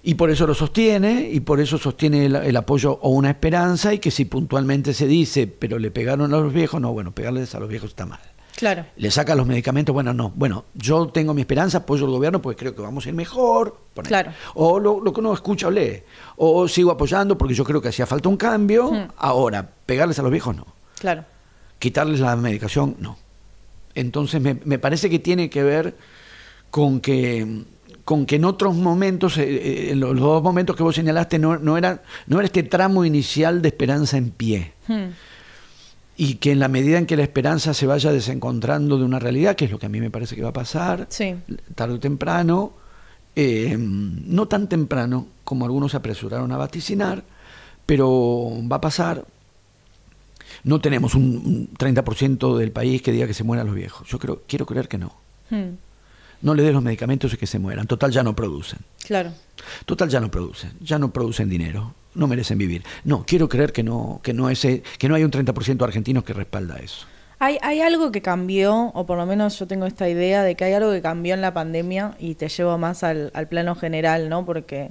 y por eso lo sostiene, y por eso sostiene el apoyo o una esperanza, y que si puntualmente se dice, pero le pegaron a los viejos, no, bueno, pegarles a los viejos está mal. Claro. Le sacan los medicamentos, bueno, no. Bueno, yo tengo mi esperanza, apoyo al gobierno porque creo que vamos a ir mejor. Claro. O lo que uno escucha o lee. O sigo apoyando porque yo creo que hacía falta un cambio. Ahora, pegarles a los viejos, no. Claro. Quitarles la medicación, no. Entonces me parece que tiene que ver con que en otros momentos, en los dos momentos que vos señalaste, no era este tramo inicial de esperanza en pie. Y que en la medida en que la esperanza se vaya desencontrando de una realidad, que es lo que a mí me parece que va a pasar, tarde o temprano, no tan temprano como algunos se apresuraron a vaticinar, pero va a pasar. No tenemos un 30% del país que diga que se mueran los viejos. Yo quiero creer que no. No le des los medicamentos y que se mueran. Total, ya no producen. Claro. Total, ya no producen dinero. No merecen vivir. No, quiero creer que no hay un 30% de argentinos que respalda eso. Hay algo que cambió, o por lo menos yo tengo esta idea de que hay algo que cambió en la pandemia, y te llevo más al plano general, ¿no? Porque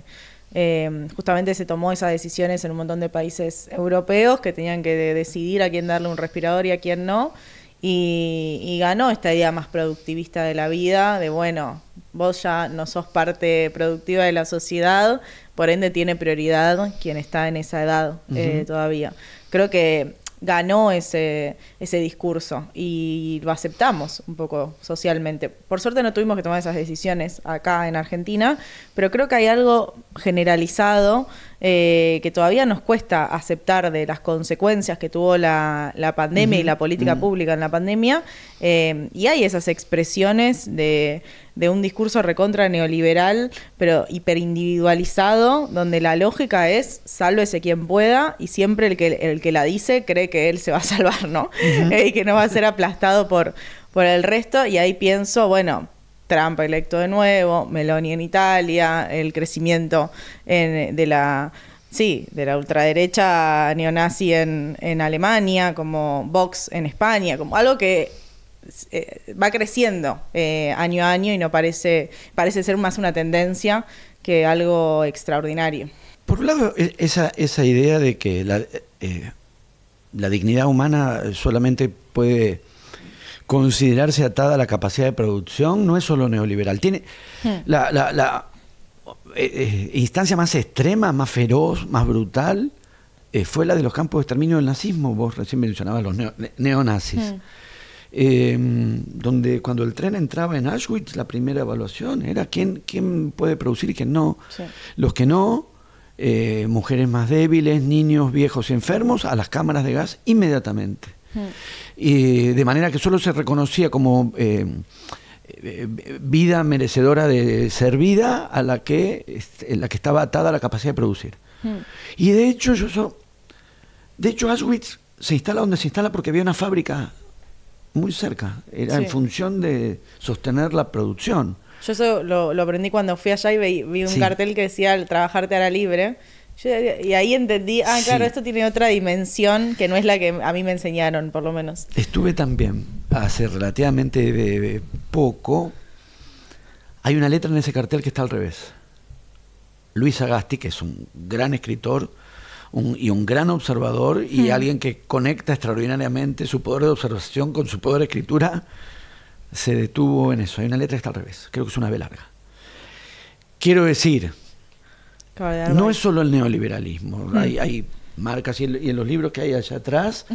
justamente se tomó esas decisiones en un montón de países europeos que tenían que decidir a quién darle un respirador y a quién no. Y ganó esta idea más productivista de la vida, de bueno, vos ya no sos parte productiva de la sociedad, por ende tiene prioridad quien está en esa edad todavía. Creo que ganó ese discurso y lo aceptamos un poco socialmente. Por suerte no tuvimos que tomar esas decisiones acá en Argentina, pero creo que hay algo generalizado que todavía nos cuesta aceptar de las consecuencias que tuvo la pandemia y la política pública en la pandemia, y hay esas expresiones de un discurso recontra neoliberal, pero hiperindividualizado, donde la lógica es sálvese quien pueda, y siempre el que la dice cree que él se va a salvar, ¿no? Y que no va a ser aplastado por el resto, y ahí pienso, bueno, Trump electo de nuevo, Meloni en Italia, el crecimiento de la ultraderecha neonazi en Alemania, como Vox en España, como algo que va creciendo año a año, y no parece ser más una tendencia que algo extraordinario. Por un lado, esa idea de que la dignidad humana solamente puede considerarse atada a la capacidad de producción no es solo neoliberal. Tiene la instancia más extrema, más feroz, más brutal, fue la de los campos de exterminio del nazismo. Vos recién mencionabas los neonazis. Donde cuando el tren entraba en Auschwitz, la primera evaluación era quién puede producir y quién no. Los que no, mujeres más débiles, niños, viejos y enfermos, a las cámaras de gas inmediatamente. Y de manera que solo se reconocía como vida merecedora de ser vida a la que estaba atada a la capacidad de producir. Y de hecho, Auschwitz se instala donde se instala porque había una fábrica muy cerca. Era en función de sostener la producción. Yo eso lo aprendí cuando fui allá y vi un cartel que decía trabajar te hará libre. Y ahí entendí, claro, esto tiene otra dimensión que no es la que a mí me enseñaron, por lo menos. Estuve también, hace relativamente poco, hay una letra en ese cartel que está al revés. Luis Sagasti, que es un gran escritor y un gran observador y alguien que conecta extraordinariamente su poder de observación con su poder de escritura, se detuvo en eso. Hay una letra que está al revés, creo que es una B larga. Quiero decir, no es solo el neoliberalismo, hay marcas y en los libros que hay allá atrás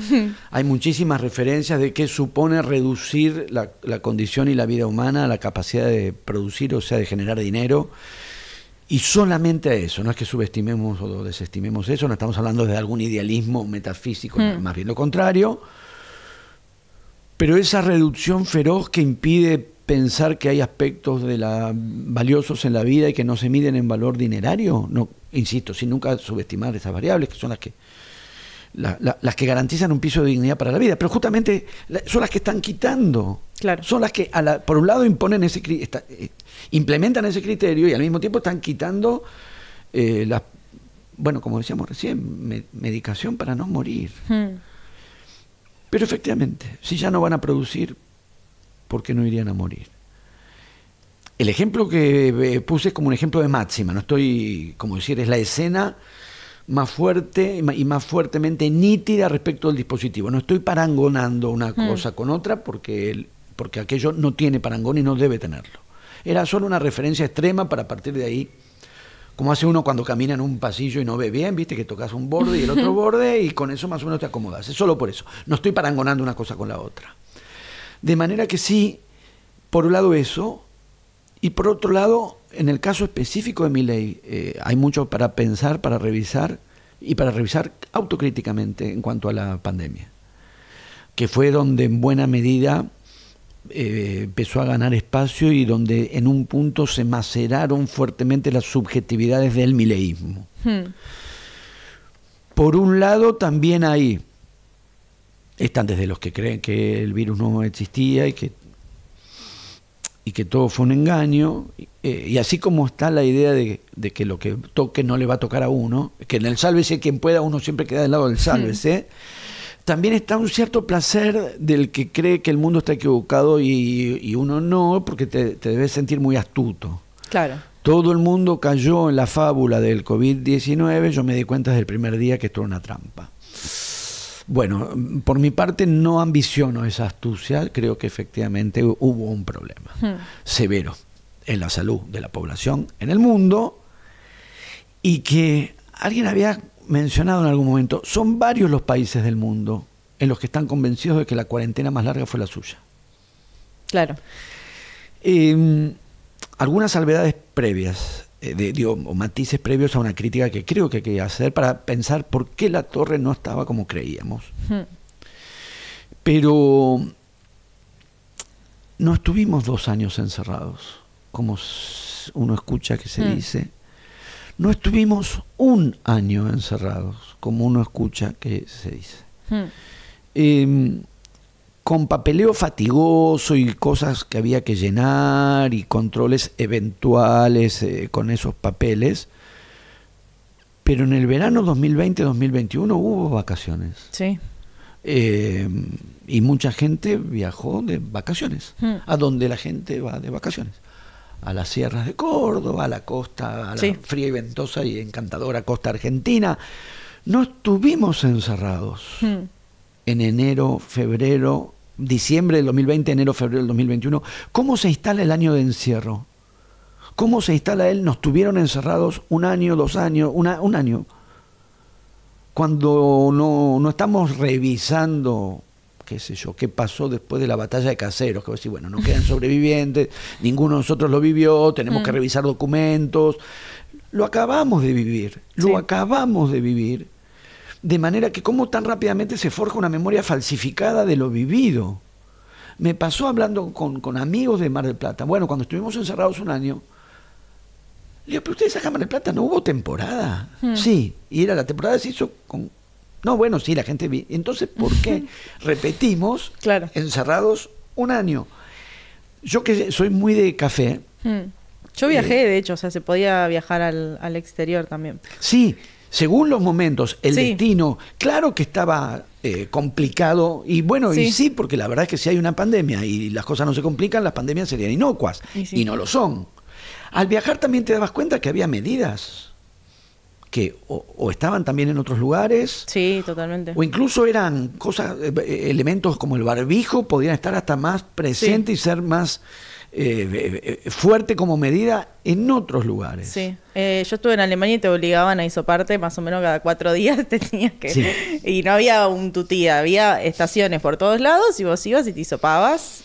hay muchísimas referencias de qué supone reducir la condición y la vida humana a la capacidad de producir, o sea, de generar dinero. Y solamente a eso, no es que subestimemos o desestimemos eso, no estamos hablando de algún idealismo metafísico, más bien lo contrario, pero esa reducción feroz que impide pensar que hay aspectos valiosos en la vida y que no se miden en valor dinerario, no, insisto, sin nunca subestimar esas variables que son las que garantizan un piso de dignidad para la vida, pero justamente son las que están quitando, son las que por un lado implementan ese criterio y al mismo tiempo están quitando como decíamos recién, medicación para no morir. Pero efectivamente, si ya no van a producir, ¿por qué no irían a morir? El ejemplo que puse es como un ejemplo de máxima, no estoy, como decir, es la escena más fuerte y más fuertemente nítida respecto al dispositivo. No estoy parangonando una cosa con otra porque aquello no tiene parangón y no debe tenerlo. Era solo una referencia extrema para partir de ahí, como hace uno cuando camina en un pasillo y no ve bien, viste que tocas un borde y el otro borde y con eso más o menos te acomodas. Es solo por eso. No estoy parangonando una cosa con la otra. De manera que sí, por un lado eso, y por otro lado, en el caso específico de Milei, hay mucho para pensar, para revisar, y para revisar autocríticamente en cuanto a la pandemia, que fue donde en buena medida empezó a ganar espacio y donde en un punto se maceraron fuertemente las subjetividades del mileísmo. Por un lado, también ahí están desde los que creen que el virus no existía y que todo fue un engaño, y así como está la idea de que lo que toque no le va a tocar a uno, que en el sálvese quien pueda, uno siempre queda del lado del sálvese, también está un cierto placer del que cree que el mundo está equivocado y uno no, porque te debes sentir muy astuto. Claro. Todo el mundo cayó en la fábula del COVID-19, yo me di cuenta desde el primer día que esto era una trampa. Bueno, por mi parte no ambiciono esa astucia, creo que efectivamente hubo un problema severo en la salud de la población en el mundo y que alguien había mencionado en algún momento, son varios los países del mundo en los que están convencidos de que la cuarentena más larga fue la suya. Claro. Algunas salvedades previas, o matices previos a una crítica que creo que hay que hacer para pensar por qué la torre no estaba como creíamos. Pero no estuvimos 2 años encerrados, como uno escucha que se dice. No estuvimos 1 año encerrados, como uno escucha que se dice. Con papeleo fatigoso y cosas que había que llenar y controles eventuales con esos papeles. Pero en el verano 2020-2021 hubo vacaciones. Sí. Y mucha gente viajó de vacaciones. ¿A dónde la gente va de vacaciones? A las sierras de Córdoba, a la costa, a la fría y ventosa y encantadora costa argentina. No estuvimos encerrados en enero, febrero, diciembre del 2020, enero, febrero del 2021. ¿Cómo se instala el año de encierro? ¿Cómo se instala él? Nos tuvieron encerrados 1 año, 2 años, un año. Cuando no estamos revisando, qué sé yo, qué pasó después de la batalla de Caseros, que vos decís, bueno, no quedan sobrevivientes, ninguno de nosotros lo vivió, tenemos que revisar documentos. Lo acabamos de vivir, de manera que cómo tan rápidamente se forja una memoria falsificada de lo vivido. Me pasó hablando con amigos de Mar del Plata. Bueno, cuando estuvimos encerrados un año, le digo, pero ustedes acá en Mar del Plata no hubo temporada. Sí, y era la temporada se hizo con... No, bueno, sí, la gente... Entonces, ¿por qué repetimos Claro. encerrados un año? Yo que soy muy de café... Yo viajé, de hecho, o sea, se podía viajar al exterior también. Sí, según los momentos, el Sí. destino, claro que estaba complicado, y bueno, y sí, porque la verdad es que si hay una pandemia y las cosas no se complican, las pandemias serían inocuas, Y sí. y no lo son. Al viajar también te dabas cuenta que había medidas que o estaban también en otros lugares, Sí, totalmente. o incluso eran cosas, elementos como el barbijo, podían estar hasta más presentes y ser más fuerte como medida en otros lugares. Sí, yo estuve en Alemania y te obligaban a hisoparte más o menos cada 4 días te tenías que... Sí. Y no había un tutía, había estaciones por todos lados y vos ibas y te hisopabas.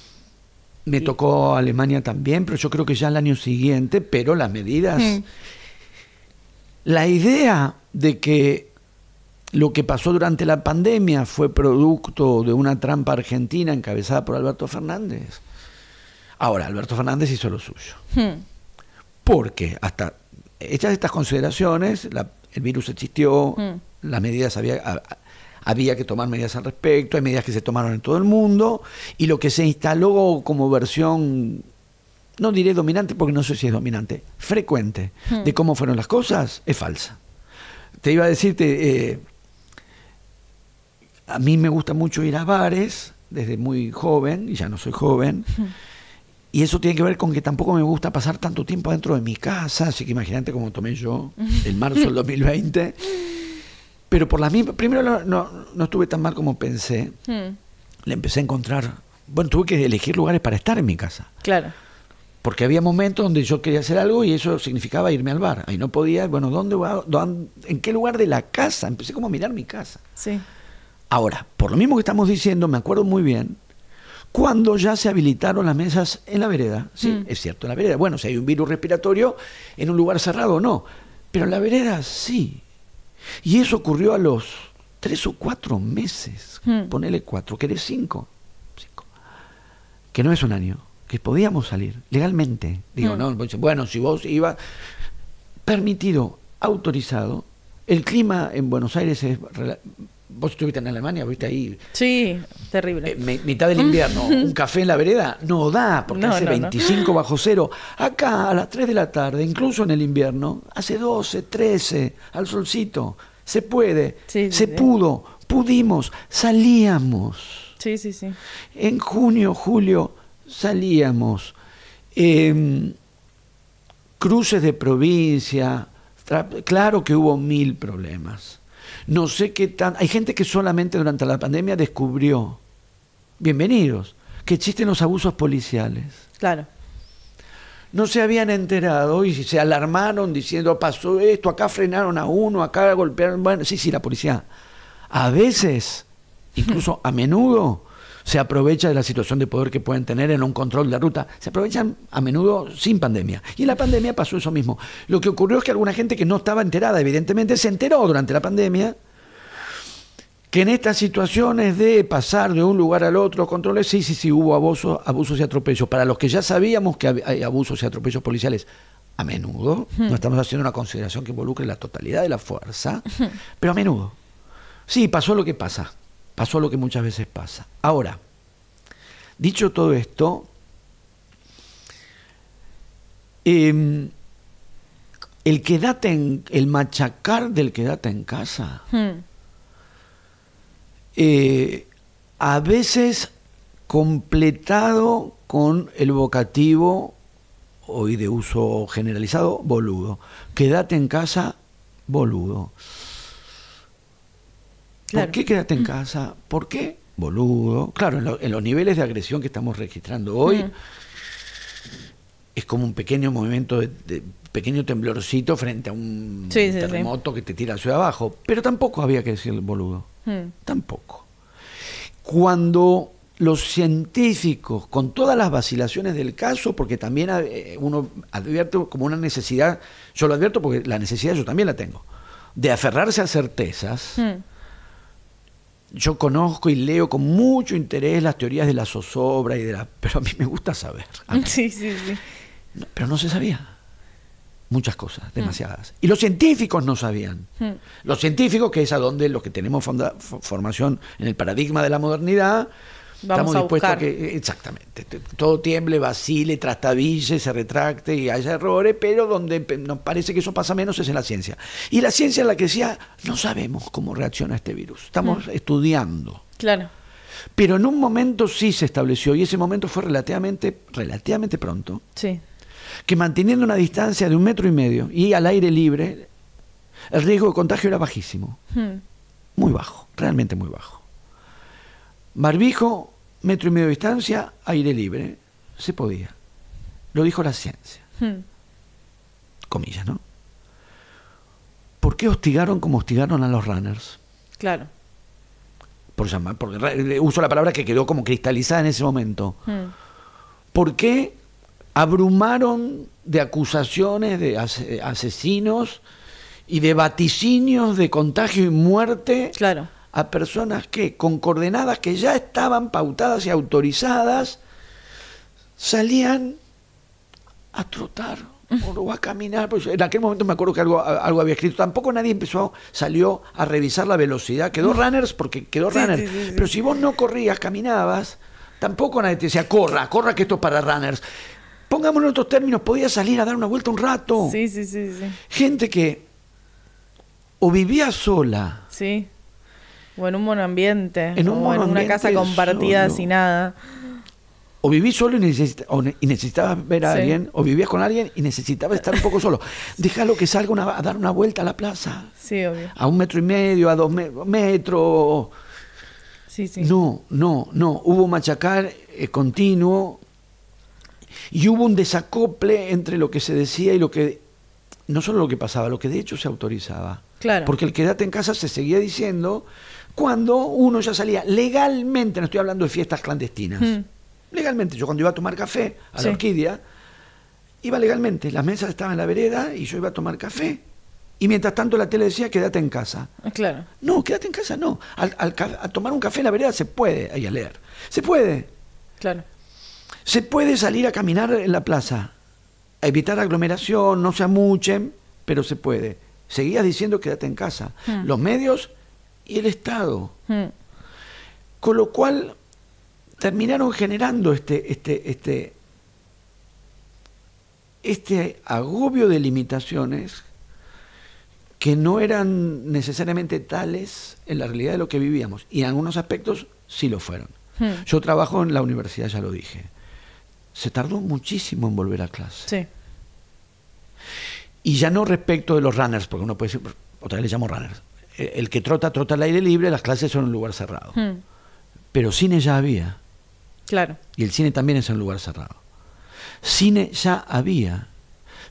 Me tocó Alemania también, pero yo creo que ya el año siguiente, pero las medidas... La idea de que lo que pasó durante la pandemia fue producto de una trampa argentina encabezada por Alberto Fernández. Ahora, Alberto Fernández hizo lo suyo. Porque hasta hechas estas consideraciones, el virus existió, las medidas había que tomar medidas al respecto, hay medidas que se tomaron en todo el mundo, y lo que se instaló como versión, no diré dominante porque no sé si es dominante, frecuente, de cómo fueron las cosas, es falsa. Te iba a decirte, a mí me gusta mucho ir a bares desde muy joven, y ya no soy joven, y eso tiene que ver con que tampoco me gusta pasar tanto tiempo dentro de mi casa, así que imagínate cómo tomé yo en marzo del 2020. Pero por las mismas, primero no estuve tan mal como pensé. Le empecé a encontrar, bueno, tuve que elegir lugares para estar en mi casa. Claro. Porque había momentos donde yo quería hacer algo y eso significaba irme al bar. Ahí no podía, bueno, ¿en qué lugar de la casa? Empecé como a mirar mi casa. Sí. Ahora, por lo mismo que estamos diciendo, me acuerdo muy bien, cuando ya se habilitaron las mesas en la vereda. Sí, es cierto, en la vereda. Bueno, si hay un virus respiratorio, en un lugar cerrado no. Pero en la vereda sí. Y eso ocurrió a los 3 o 4 meses. Ponele 4, que eres 5. Que no es un año. Que podíamos salir legalmente. Digo, no, bueno, si vos ibas, permitido, autorizado. El clima en Buenos Aires es... Vos estuviste en Alemania, viste ahí. Sí, terrible. Mitad del invierno, un café en la vereda no da, porque hace 25 bajo cero. Acá a las 3 de la tarde, incluso en el invierno, hace 12, 13, al solcito. Se puede, se pudo, pudimos, salíamos. Sí, sí, sí. En junio, julio, salíamos. Cruces de provincia, claro que hubo 1000 problemas. No sé qué tan... Hay gente que solamente durante la pandemia descubrió, bienvenidos, que existen los abusos policiales. Claro. No se habían enterado y se alarmaron diciendo, pasó esto, acá frenaron a uno, acá golpearon... Bueno, sí, la policía. A veces, incluso a menudo, se aprovecha de la situación de poder que pueden tener en un control de ruta. Se aprovechan a menudo sin pandemia. Y en la pandemia pasó eso mismo. Lo que ocurrió es que alguna gente que no estaba enterada, evidentemente, se enteró durante la pandemia que en estas situaciones de pasar de un lugar al otro, controles, sí, hubo abusos y atropellos. Para los que ya sabíamos que hay abusos y atropellos policiales, a menudo, no estamos haciendo una consideración que involucre la totalidad de la fuerza, pero a menudo. Sí, pasó lo que pasa. Pasó lo que muchas veces pasa. Ahora, dicho todo esto, el machacar del quédate en casa, a veces completado con el vocativo, hoy de uso generalizado, boludo. Quédate en casa, boludo. Claro. ¿Por qué quédate en casa? ¿Por qué? Boludo. Claro, en los niveles de agresión que estamos registrando hoy, es como un pequeño movimiento, de pequeño temblorcito frente a un terremoto que te tira hacia abajo. Pero tampoco había que decir boludo. Tampoco. Cuando los científicos, con todas las vacilaciones del caso, porque también uno advierte como una necesidad, yo lo advierto porque la necesidad yo también la tengo, de aferrarse a certezas, yo conozco y leo con mucho interés las teorías de la zozobra pero a mí me gusta saber. Sí. No, pero no se sabía. Muchas cosas, demasiadas. Y los científicos no sabían. Los científicos, que es a donde los que tenemos formación en el paradigma de la modernidad, estamos dispuestos a que exactamente todo tiemble, vacile, trastabille, se retracte y haya errores, pero donde nos parece que eso pasa menos es en la ciencia. Y la ciencia es la que decía, no sabemos cómo reacciona este virus, estamos estudiando. Claro. Pero en un momento sí se estableció, y ese momento fue relativamente pronto, Sí. que manteniendo una distancia de 1,5 metros y al aire libre, el riesgo de contagio era bajísimo. Muy bajo, realmente muy bajo. Barbijo, 1,5 metros de distancia, aire libre. Se podía. Lo dijo la ciencia. Comillas, ¿no? ¿Por qué hostigaron como hostigaron a los runners? Claro. Porque uso la palabra que quedó como cristalizada en ese momento. ¿Por qué abrumaron de acusaciones de asesinos y de vaticinios de contagio y muerte a personas que con coordenadas que ya estaban pautadas y autorizadas salían a trotar o a caminar? Pues en aquel momento me acuerdo que algo había escrito. Tampoco nadie salió a revisar la velocidad. Quedó runners porque quedó runners. Sí. Pero si vos no corrías, caminabas, tampoco nadie te decía, corra que esto es para runners. Pongámoslo en otros términos, podía salir a dar una vuelta un rato. Sí. Gente que o vivía sola. Sí. O en un monoambiente. En una casa compartida solo. sin nada. O vivís solo y necesitabas ver a alguien, o vivías con alguien y necesitabas estar un poco solo. Déjalo que salga a dar una vuelta a la plaza. Sí, obvio. A 1,5 metros, a 2 metros. Sí. No. Hubo machacar continuo. Y hubo un desacople entre lo que se decía y lo que, no solo lo que pasaba, lo que de hecho se autorizaba. Claro. Porque el quédate en casa se seguía diciendo cuando uno ya salía legalmente, no estoy hablando de fiestas clandestinas, legalmente. Yo cuando iba a tomar café a la Orquídea, iba legalmente, las mesas estaban en la vereda y yo iba a tomar café. Y mientras tanto la tele decía, quédate en casa. Claro. No, quédate en casa no. A tomar un café en la vereda se puede, y a leer. Se puede. Claro. Se puede salir a caminar en la plaza, a evitar aglomeración, no se amuchen, pero se puede. Seguías diciendo quédate en casa. Los medios y el Estado. Con lo cual terminaron generando este agobio de limitaciones que no eran necesariamente tales en la realidad de lo que vivíamos. Y en algunos aspectos sí lo fueron. Yo trabajo en la universidad, ya lo dije. Se tardó muchísimo en volver a clase. Sí. Y ya no respecto de los runners, porque uno puede decir, otra vez le llamo runners. El que trota al aire libre, las clases son en un lugar cerrado. Pero cine ya había. Claro. Y el cine también es en un lugar cerrado. Cine ya había.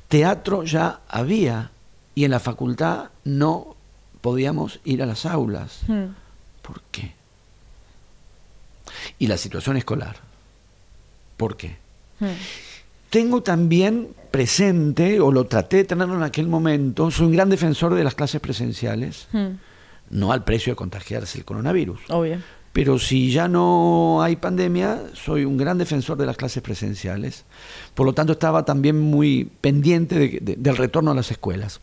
Teatro ya había. Y en la facultad no podíamos ir a las aulas. ¿Por qué? Y la situación escolar. ¿Por qué? Tengo también presente, o lo traté de tenerlo en aquel momento, soy un gran defensor de las clases presenciales, no al precio de contagiarse el coronavirus. Obvio. Pero si ya no hay pandemia, soy un gran defensor de las clases presenciales. Por lo tanto, estaba también muy pendiente del retorno a las escuelas.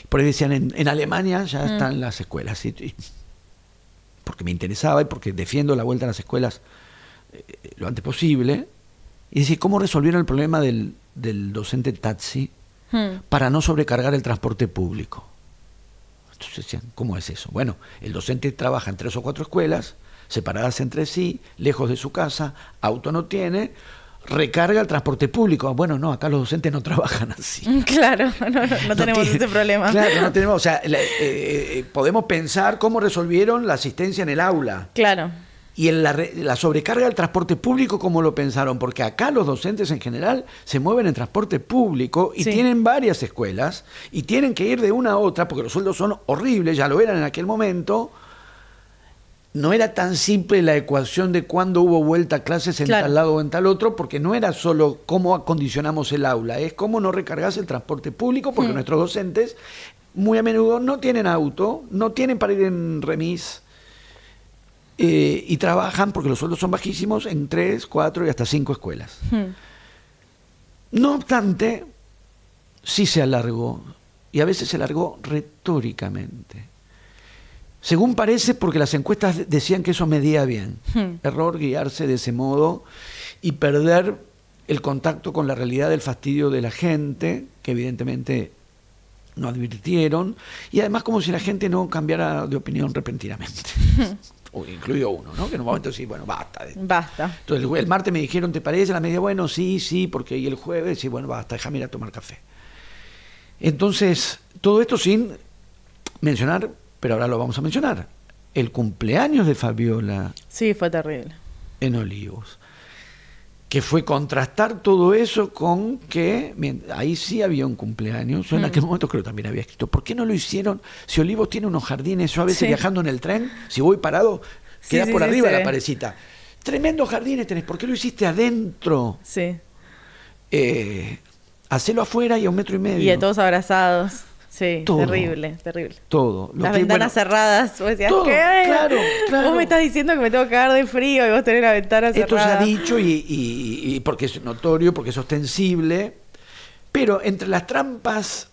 Por ahí decían, en Alemania ya están las escuelas. Porque me interesaba y porque defiendo la vuelta a las escuelas lo antes posible. Y decía, ¿cómo resolvieron el problema del docente taxi para no sobrecargar el transporte público? Entonces decían, ¿cómo es eso? Bueno, el docente trabaja en 3 o 4 escuelas, separadas entre sí, lejos de su casa, auto no tiene, recarga el transporte público. Bueno, no, acá los docentes no trabajan así. Claro, no tenemos ese problema. Claro, no tenemos, o sea, podemos pensar cómo resolvieron la asistencia en el aula. Claro. Y en la sobrecarga del transporte público, ¿cómo lo pensaron? Porque acá los docentes en general se mueven en transporte público y tienen varias escuelas y tienen que ir de una a otra porque los sueldos son horribles, ya lo eran en aquel momento. No era tan simple la ecuación de cuándo hubo vuelta a clases en tal lado o en tal otro, porque no era solo cómo acondicionamos el aula, es cómo no recargas el transporte público, porque nuestros docentes muy a menudo no tienen auto, no tienen para ir en remis. y trabajan, porque los sueldos son bajísimos, en 3, 4 y hasta 5 escuelas. No obstante, sí se alargó, y a veces se alargó retóricamente. Según parece, porque las encuestas decían que eso medía bien. Error guiarse de ese modo y perder el contacto con la realidad del fastidio de la gente, que evidentemente no advirtieron, y además como si la gente no cambiara de opinión repentinamente. Incluido uno, ¿no? Que en un momento sí, bueno, basta. Basta. Entonces el martes me dijeron, ¿te parece? La media, bueno, sí, porque y el jueves, sí, bueno, basta, déjame ir a tomar café. Entonces, todo esto sin mencionar, pero ahora lo vamos a mencionar, el cumpleaños de Fabiola. Sí, fue terrible. En Olivos. Que fue contrastar todo eso con que ahí sí había un cumpleaños. Yo en aquel momento creo que también había escrito, ¿por qué no lo hicieron? Si Olivos tiene unos jardines, yo a veces viajando en el tren, si voy parado, queda por arriba la parecita. Tremendos jardines tenés, ¿por qué lo hiciste adentro? Sí. Hacelo afuera y a 1,5 metros. Y a todos abrazados. Sí, todo, terrible. Todo. Las ventanas cerradas. Vos decías, todo, ¿qué? Claro. Vos me estás diciendo que me tengo que cagar de frío y vos tenés la ventana cerrada. Esto se ha dicho y porque es notorio, porque es ostensible, pero entre las trampas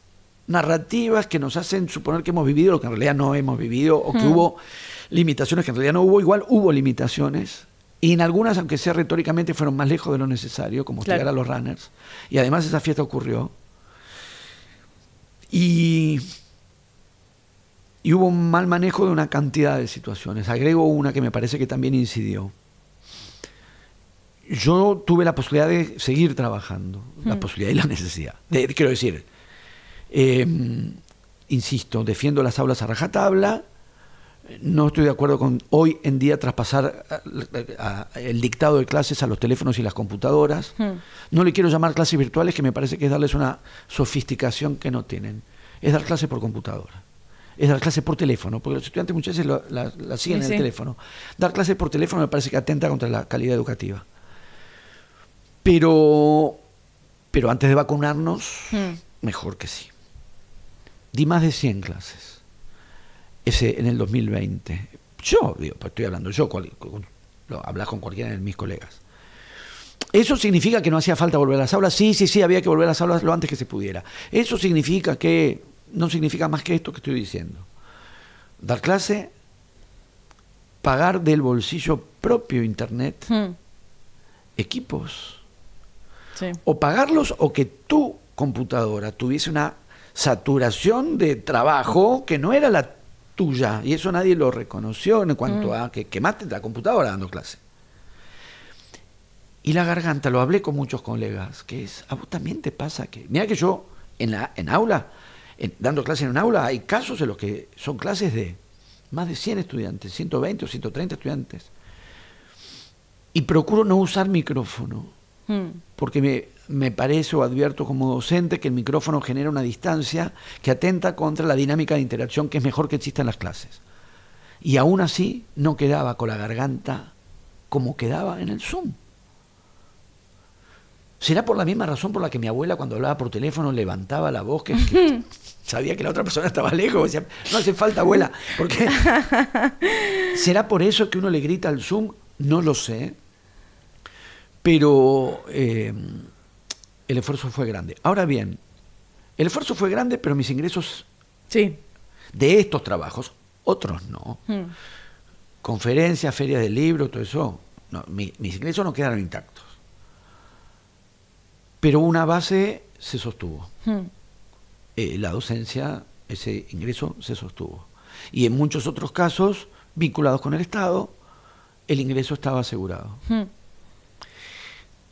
narrativas que nos hacen suponer que hemos vivido lo que en realidad no hemos vivido, o que hubo limitaciones que en realidad no hubo, igual hubo limitaciones, y en algunas, aunque sea retóricamente, fueron más lejos de lo necesario, como hostigar a los runners, y además esa fiesta ocurrió. Y hubo un mal manejo de una cantidad de situaciones. Agrego una que me parece que también incidió. Yo tuve la posibilidad de seguir trabajando, la posibilidad y la necesidad. Quiero decir, insisto, defiendo las aulas a rajatabla. No estoy de acuerdo con hoy en día traspasar el dictado de clases a los teléfonos y las computadoras. No le quiero llamar clases virtuales, que me parece que es darles una sofisticación que no tienen. Es dar clases por computadora. Es dar clases por teléfono, porque los estudiantes muchas veces la siguen en el teléfono. Dar clases por teléfono me parece que atenta contra la calidad educativa. Pero antes de vacunarnos, mejor que sí. Di más de 100 clases. En el 2020. Yo, digo, pues estoy hablando yo, hablas con cualquiera de mis colegas. ¿Eso significa que no hacía falta volver a las aulas? Sí, había que volver a las aulas lo antes que se pudiera. Eso significa que, no significa más que esto que estoy diciendo. Dar clase, pagar del bolsillo propio internet, equipos, o pagarlos, o que tu computadora tuviese una saturación de trabajo que no era la tuya, y eso nadie lo reconoció en cuanto a que quemaste la computadora dando clase. Y la garganta, lo hablé con muchos colegas, que es, a vos también te pasa que, mira que yo dando clase en un aula, hay casos en los que son clases de más de 100 estudiantes, 120 o 130 estudiantes, y procuro no usar micrófono, porque me parece o advierto como docente que el micrófono genera una distancia que atenta contra la dinámica de interacción que es mejor que exista en las clases. Y aún así no quedaba con la garganta como quedaba en el Zoom. ¿Será por la misma razón por la que mi abuela cuando hablaba por teléfono levantaba la voz, que sabía que la otra persona estaba lejos? Decía, no hace falta, abuela. Porque ¿será por eso que uno le grita al Zoom? No lo sé. Pero el esfuerzo fue grande. Ahora bien, el esfuerzo fue grande, pero mis ingresos de estos trabajos, otros no. Conferencias, ferias de libros, todo eso, no, mis ingresos no quedaron intactos. Pero una base se sostuvo. La docencia, ese ingreso se sostuvo. Y en muchos otros casos, vinculados con el Estado, el ingreso estaba asegurado.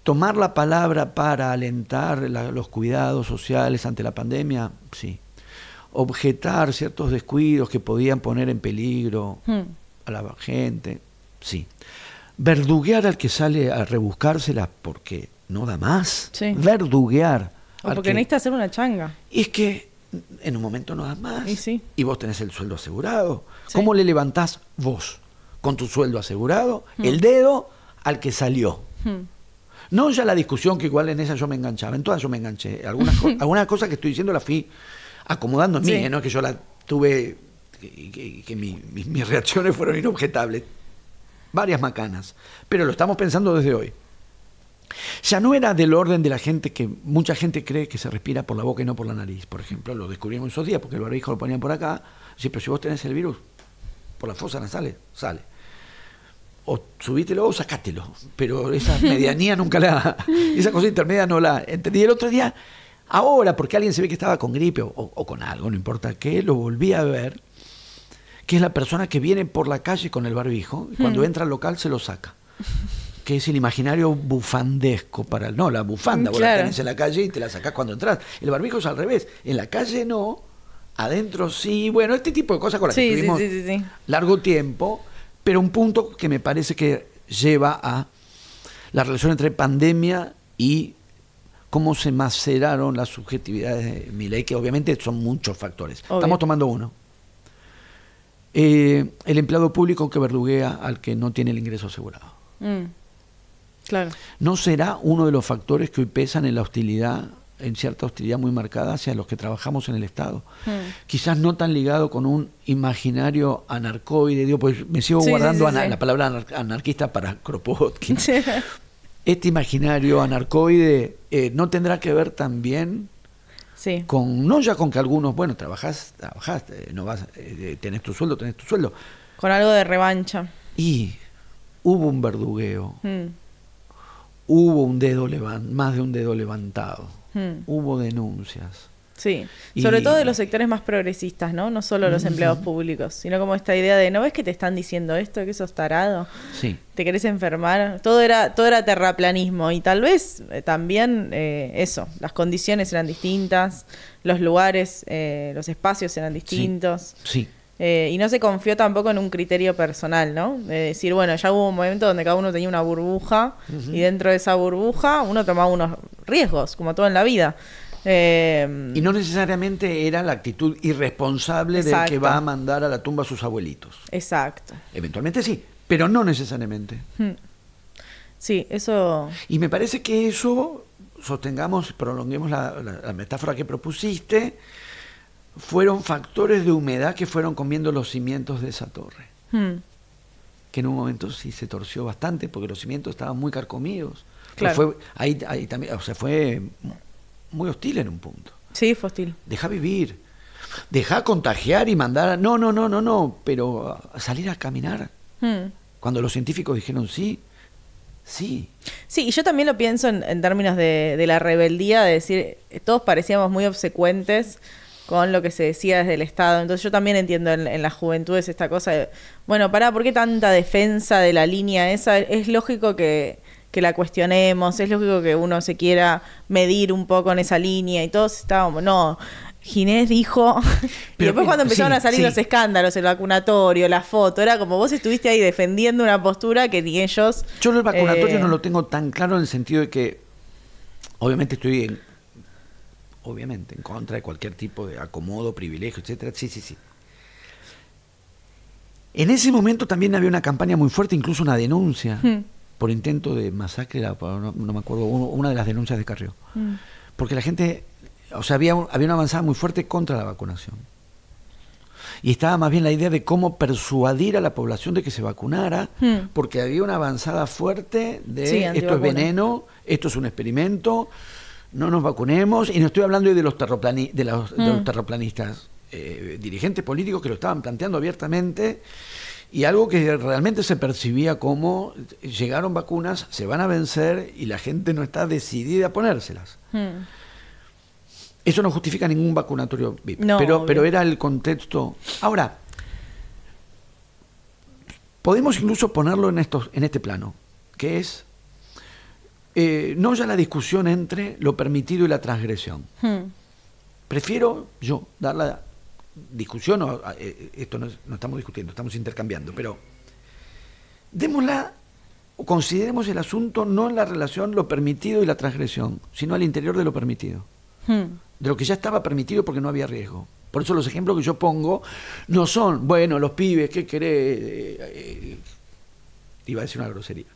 Tomar la palabra para alentar los cuidados sociales ante la pandemia, sí. Objetar ciertos descuidos que podían poner en peligro a la gente, sí. Verduguear al que sale a rebuscársela porque no da más. Verduguear. O porque necesita hacer una changa. Y es que en un momento no das más. Y vos tenés el sueldo asegurado. ¿Cómo le levantás vos, con tu sueldo asegurado, el dedo al que salió? No ya la discusión, que igual en esa yo me enganchaba, en todas yo me enganché. Algunas cosas que estoy diciendo las fui acomodando en mí, no que yo la tuve, que mis reacciones fueron inobjetables. varias macanas, pero lo estamos pensando desde hoy. Ya no era del orden de la gente que mucha gente cree que se respira por la boca y no por la nariz, por ejemplo, lo descubrimos esos días porque el barbijo lo ponían por acá. Sí, pero si vos tenés el virus por la fosa nasales, sale. O subítelo o sacátelo, pero esa medianía nunca esa cosa intermedia no la entendí. El otro día, ahora, porque alguien se ve que estaba con gripe o con algo, no importa qué, lo volví a ver, que es la persona que viene por la calle con el barbijo y cuando entra al local se lo saca. Que es el imaginario bufandesco para no, la bufanda, vos la tenés en la calle y te la sacás cuando entras. El barbijo es al revés, en la calle no, adentro sí, bueno, este tipo de cosas con las que estuvimos largo tiempo, pero un punto que me parece que lleva a la relación entre pandemia y cómo se maceraron las subjetividades de Milei, que obviamente son muchos factores. Obvio. Estamos tomando uno. El empleado público que verduguea al que no tiene el ingreso asegurado. Claro. ¿No será uno de los factores que hoy pesan en la hostilidad, en cierta hostilidad muy marcada hacia los que trabajamos en el Estado? Quizás no tan ligado con un imaginario anarcoide, digo, pues me sigo guardando la palabra anarquista para Kropotkin. Este imaginario anarcoide no tendrá que ver también con, no ya con que algunos, bueno, trabajás, no vas, tenés tu sueldo. Con algo de revancha. Y hubo un verdugueo. Hubo un dedo más de un dedo levantado. Hubo denuncias. Sí, sobre todo de los sectores más progresistas, ¿no? No solo los empleados públicos, sino como esta idea de, ¿no ves que te están diciendo esto, que sos tarado? Sí. ¿Te querés enfermar? Todo era terraplanismo y tal vez también eso, las condiciones eran distintas, los lugares, los espacios eran distintos. Sí. Y no se confió tampoco en un criterio personal, ¿no? De decir, bueno, ya hubo un momento donde cada uno tenía una burbuja y dentro de esa burbuja uno tomaba unos riesgos, como todo en la vida. Y no necesariamente era la actitud irresponsable del que va a mandar a la tumba a sus abuelitos. Exacto. Eventualmente sí, pero no necesariamente. Sí, eso... Y me parece que eso, prolonguemos la metáfora que propusiste, fueron factores de humedad que fueron comiendo los cimientos de esa torre. Que en un momento sí se torció bastante porque los cimientos estaban muy carcomidos. Claro. Fue, ahí también, o sea, fue muy hostil en un punto. Sí, fue hostil. Deja vivir, deja contagiar y mandar, no, pero salir a caminar. Cuando los científicos dijeron sí. Sí, y yo también lo pienso en términos de la rebeldía, de decir, todos parecíamos muy obsecuentes con lo que se decía desde el Estado. Entonces yo también entiendo en las juventudes esta cosa de, bueno, ¿por qué tanta defensa de la línea esa? Es lógico que la cuestionemos, es lógico que uno se quiera medir un poco en esa línea y todos estábamos, no, Ginés dijo, y después cuando empezaron a salir los escándalos, el vacunatorio, la foto, era como vos estuviste ahí defendiendo una postura que ni ellos... Yo el vacunatorio no lo tengo tan claro en el sentido de que obviamente estoy en contra de cualquier tipo de acomodo, privilegio, etcétera. Sí. En ese momento también había una campaña muy fuerte, incluso una denuncia por intento de masacre, no me acuerdo, una de las denuncias de Carrió. Porque la gente, o sea, había una avanzada muy fuerte contra la vacunación. Y estaba más bien la idea de cómo persuadir a la población de que se vacunara, porque había una avanzada fuerte de esto es veneno, esto es un experimento, no nos vacunemos. Y no estoy hablando de los terraplanistas, dirigentes políticos que lo estaban planteando abiertamente, y algo que realmente se percibía como llegaron vacunas, se van a vencer y la gente no está decidida a ponérselas. Eso no justifica ningún vacunatorio VIP, no, pero era el contexto. Ahora, podemos incluso ponerlo en este plano, que es no ya la discusión entre lo permitido y la transgresión. Prefiero yo dar la discusión, esto no estamos discutiendo, estamos intercambiando, pero démosla o consideremos el asunto no en la relación lo permitido y la transgresión, sino al interior de lo permitido. De lo que ya estaba permitido porque no había riesgo. Por eso los ejemplos que yo pongo no son, bueno, los pibes, ¿qué querés? Iba a decir una grosería.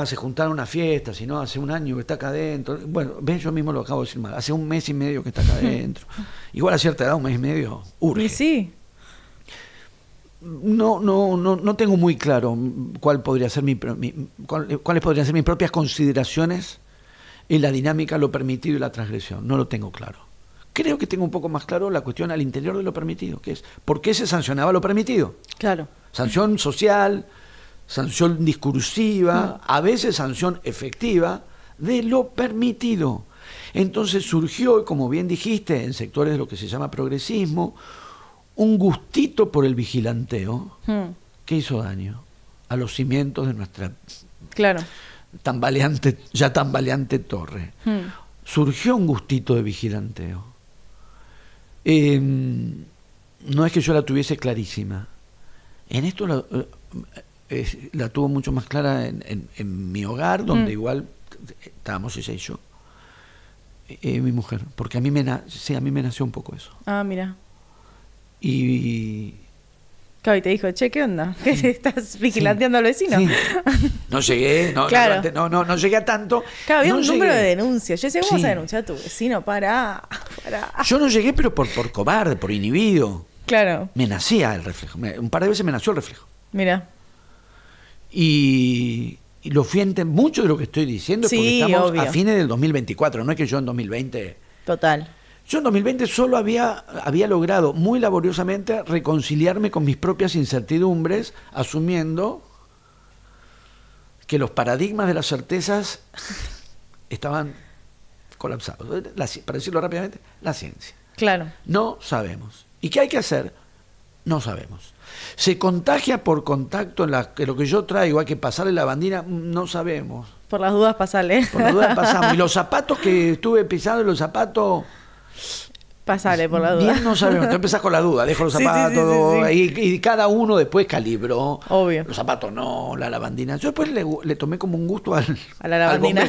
Se juntaron a una fiesta, si no, hace un año que está acá adentro. Bueno, ven, yo mismo lo acabo de decir mal. Hace un mes y medio que está acá adentro. Igual a cierta edad, un mes y medio, urge. Y sí. no tengo muy claro cuáles podrían ser mis propias consideraciones en la dinámica, lo permitido y la transgresión. No lo tengo claro. Creo que tengo un poco más claro la cuestión al interior de lo permitido, que es ¿por qué se sancionaba lo permitido? Claro. Sanción social, sanción discursiva, a veces sanción efectiva de lo permitido. Entonces surgió, como bien dijiste, en sectores de lo que se llama progresismo, un gustito por el vigilanteo que hizo daño a los cimientos de nuestra ya tambaleante torre. Surgió un gustito de vigilanteo. No es que yo la tuviese clarísima. En esto la tuvo mucho más clara en mi hogar, donde igual estábamos ella y yo. Mi mujer, porque a mí me nació un poco eso. Ah, mira. Y claro, y te dijo, che, ¿qué onda? ¿Qué estás vigilanteando al vecino? Sí. No llegué, claro. no llegué a tanto. Claro, había no un llegué. número de denuncias. Yo decía, ¿cómo vas a denunciar a tu vecino? Pará. Yo no llegué, pero por cobarde, por inhibido. Claro. Me nacía el reflejo. Un par de veces me nació el reflejo. Mira. Y lo fui mucho de lo que estoy diciendo, porque estamos obvio. a fines del 2024. No es que yo en 2020... Total. Yo en 2020 solo había logrado muy laboriosamente reconciliarme con mis propias incertidumbres, asumiendo que los paradigmas de las certezas estaban colapsados. Para decirlo rápidamente, la ciencia. Claro. No sabemos. ¿Y qué hay que hacer? No sabemos. ¿Se contagia por contacto en lo que yo traigo? ¿Hay que pasarle la bandina? No sabemos. Por las dudas pasale. Por las dudas pasamos. Y los zapatos que estuve pisando, los zapatos... Pasale por la duda. Bien, no sabemos. Tú empezás con la duda, dejo los zapatos sí. Y cada uno después calibró. Obvio. Los zapatos no, la lavandina. Yo después le tomé como un gusto a la lavandina.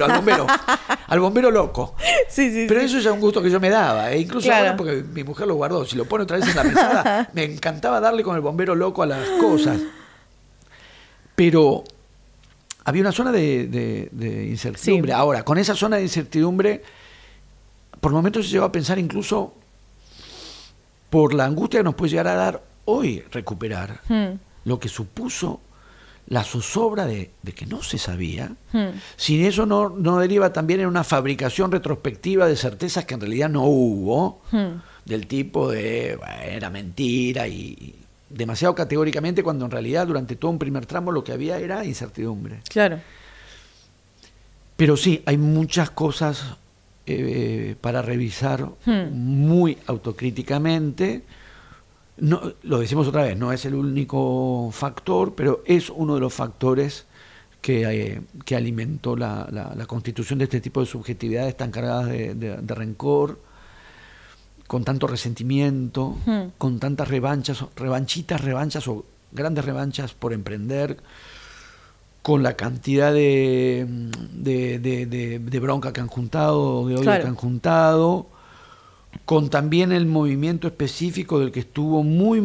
Al bombero loco. Sí. Pero eso ya es un gusto que yo me daba. Incluso claro. ahora, porque mi mujer lo guardó. Si lo pone otra vez en la mesada, me encantaba darle con el bombero loco a las cosas. Pero había una zona de incertidumbre. Sí. Ahora, con esa zona de incertidumbre, por momentos se llegó a pensar incluso por la angustia que nos puede llegar a dar hoy recuperar lo que supuso la zozobra de que no se sabía. Si eso no deriva también en una fabricación retrospectiva de certezas que en realidad no hubo, del tipo de, bueno, era mentira y demasiado categóricamente, cuando en realidad durante todo un primer tramo lo que había era incertidumbre. Claro. Pero sí, hay muchas cosas para revisar muy autocríticamente. No, lo decimos otra vez, no es el único factor, pero es uno de los factores que alimentó la constitución de este tipo de subjetividades tan cargadas de rencor, con tanto resentimiento, con tantas revanchas o grandes revanchas por emprender, con la cantidad de bronca que han juntado, de odio que han juntado, con también el movimiento específico del que estuvo muy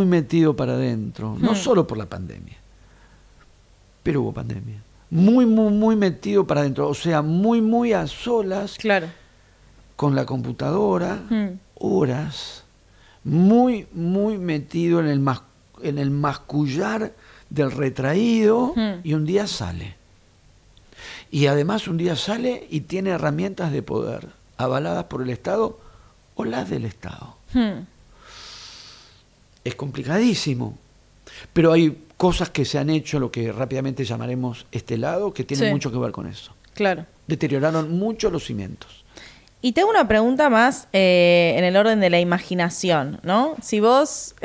metido para adentro, no solo por la pandemia, pero hubo pandemia, muy metido para adentro, o sea, muy a solas, con la computadora, horas, muy metido en el mascullar del retraído, y un día sale. Y además un día sale y tiene herramientas de poder, avaladas por el Estado o las del Estado. Es complicadísimo, pero hay cosas que se han hecho, lo que rápidamente llamaremos este lado, que tienen mucho que ver con eso. Claro. Deterioraron mucho los cimientos. Y tengo una pregunta más en el orden de la imaginación, ¿no? Si vos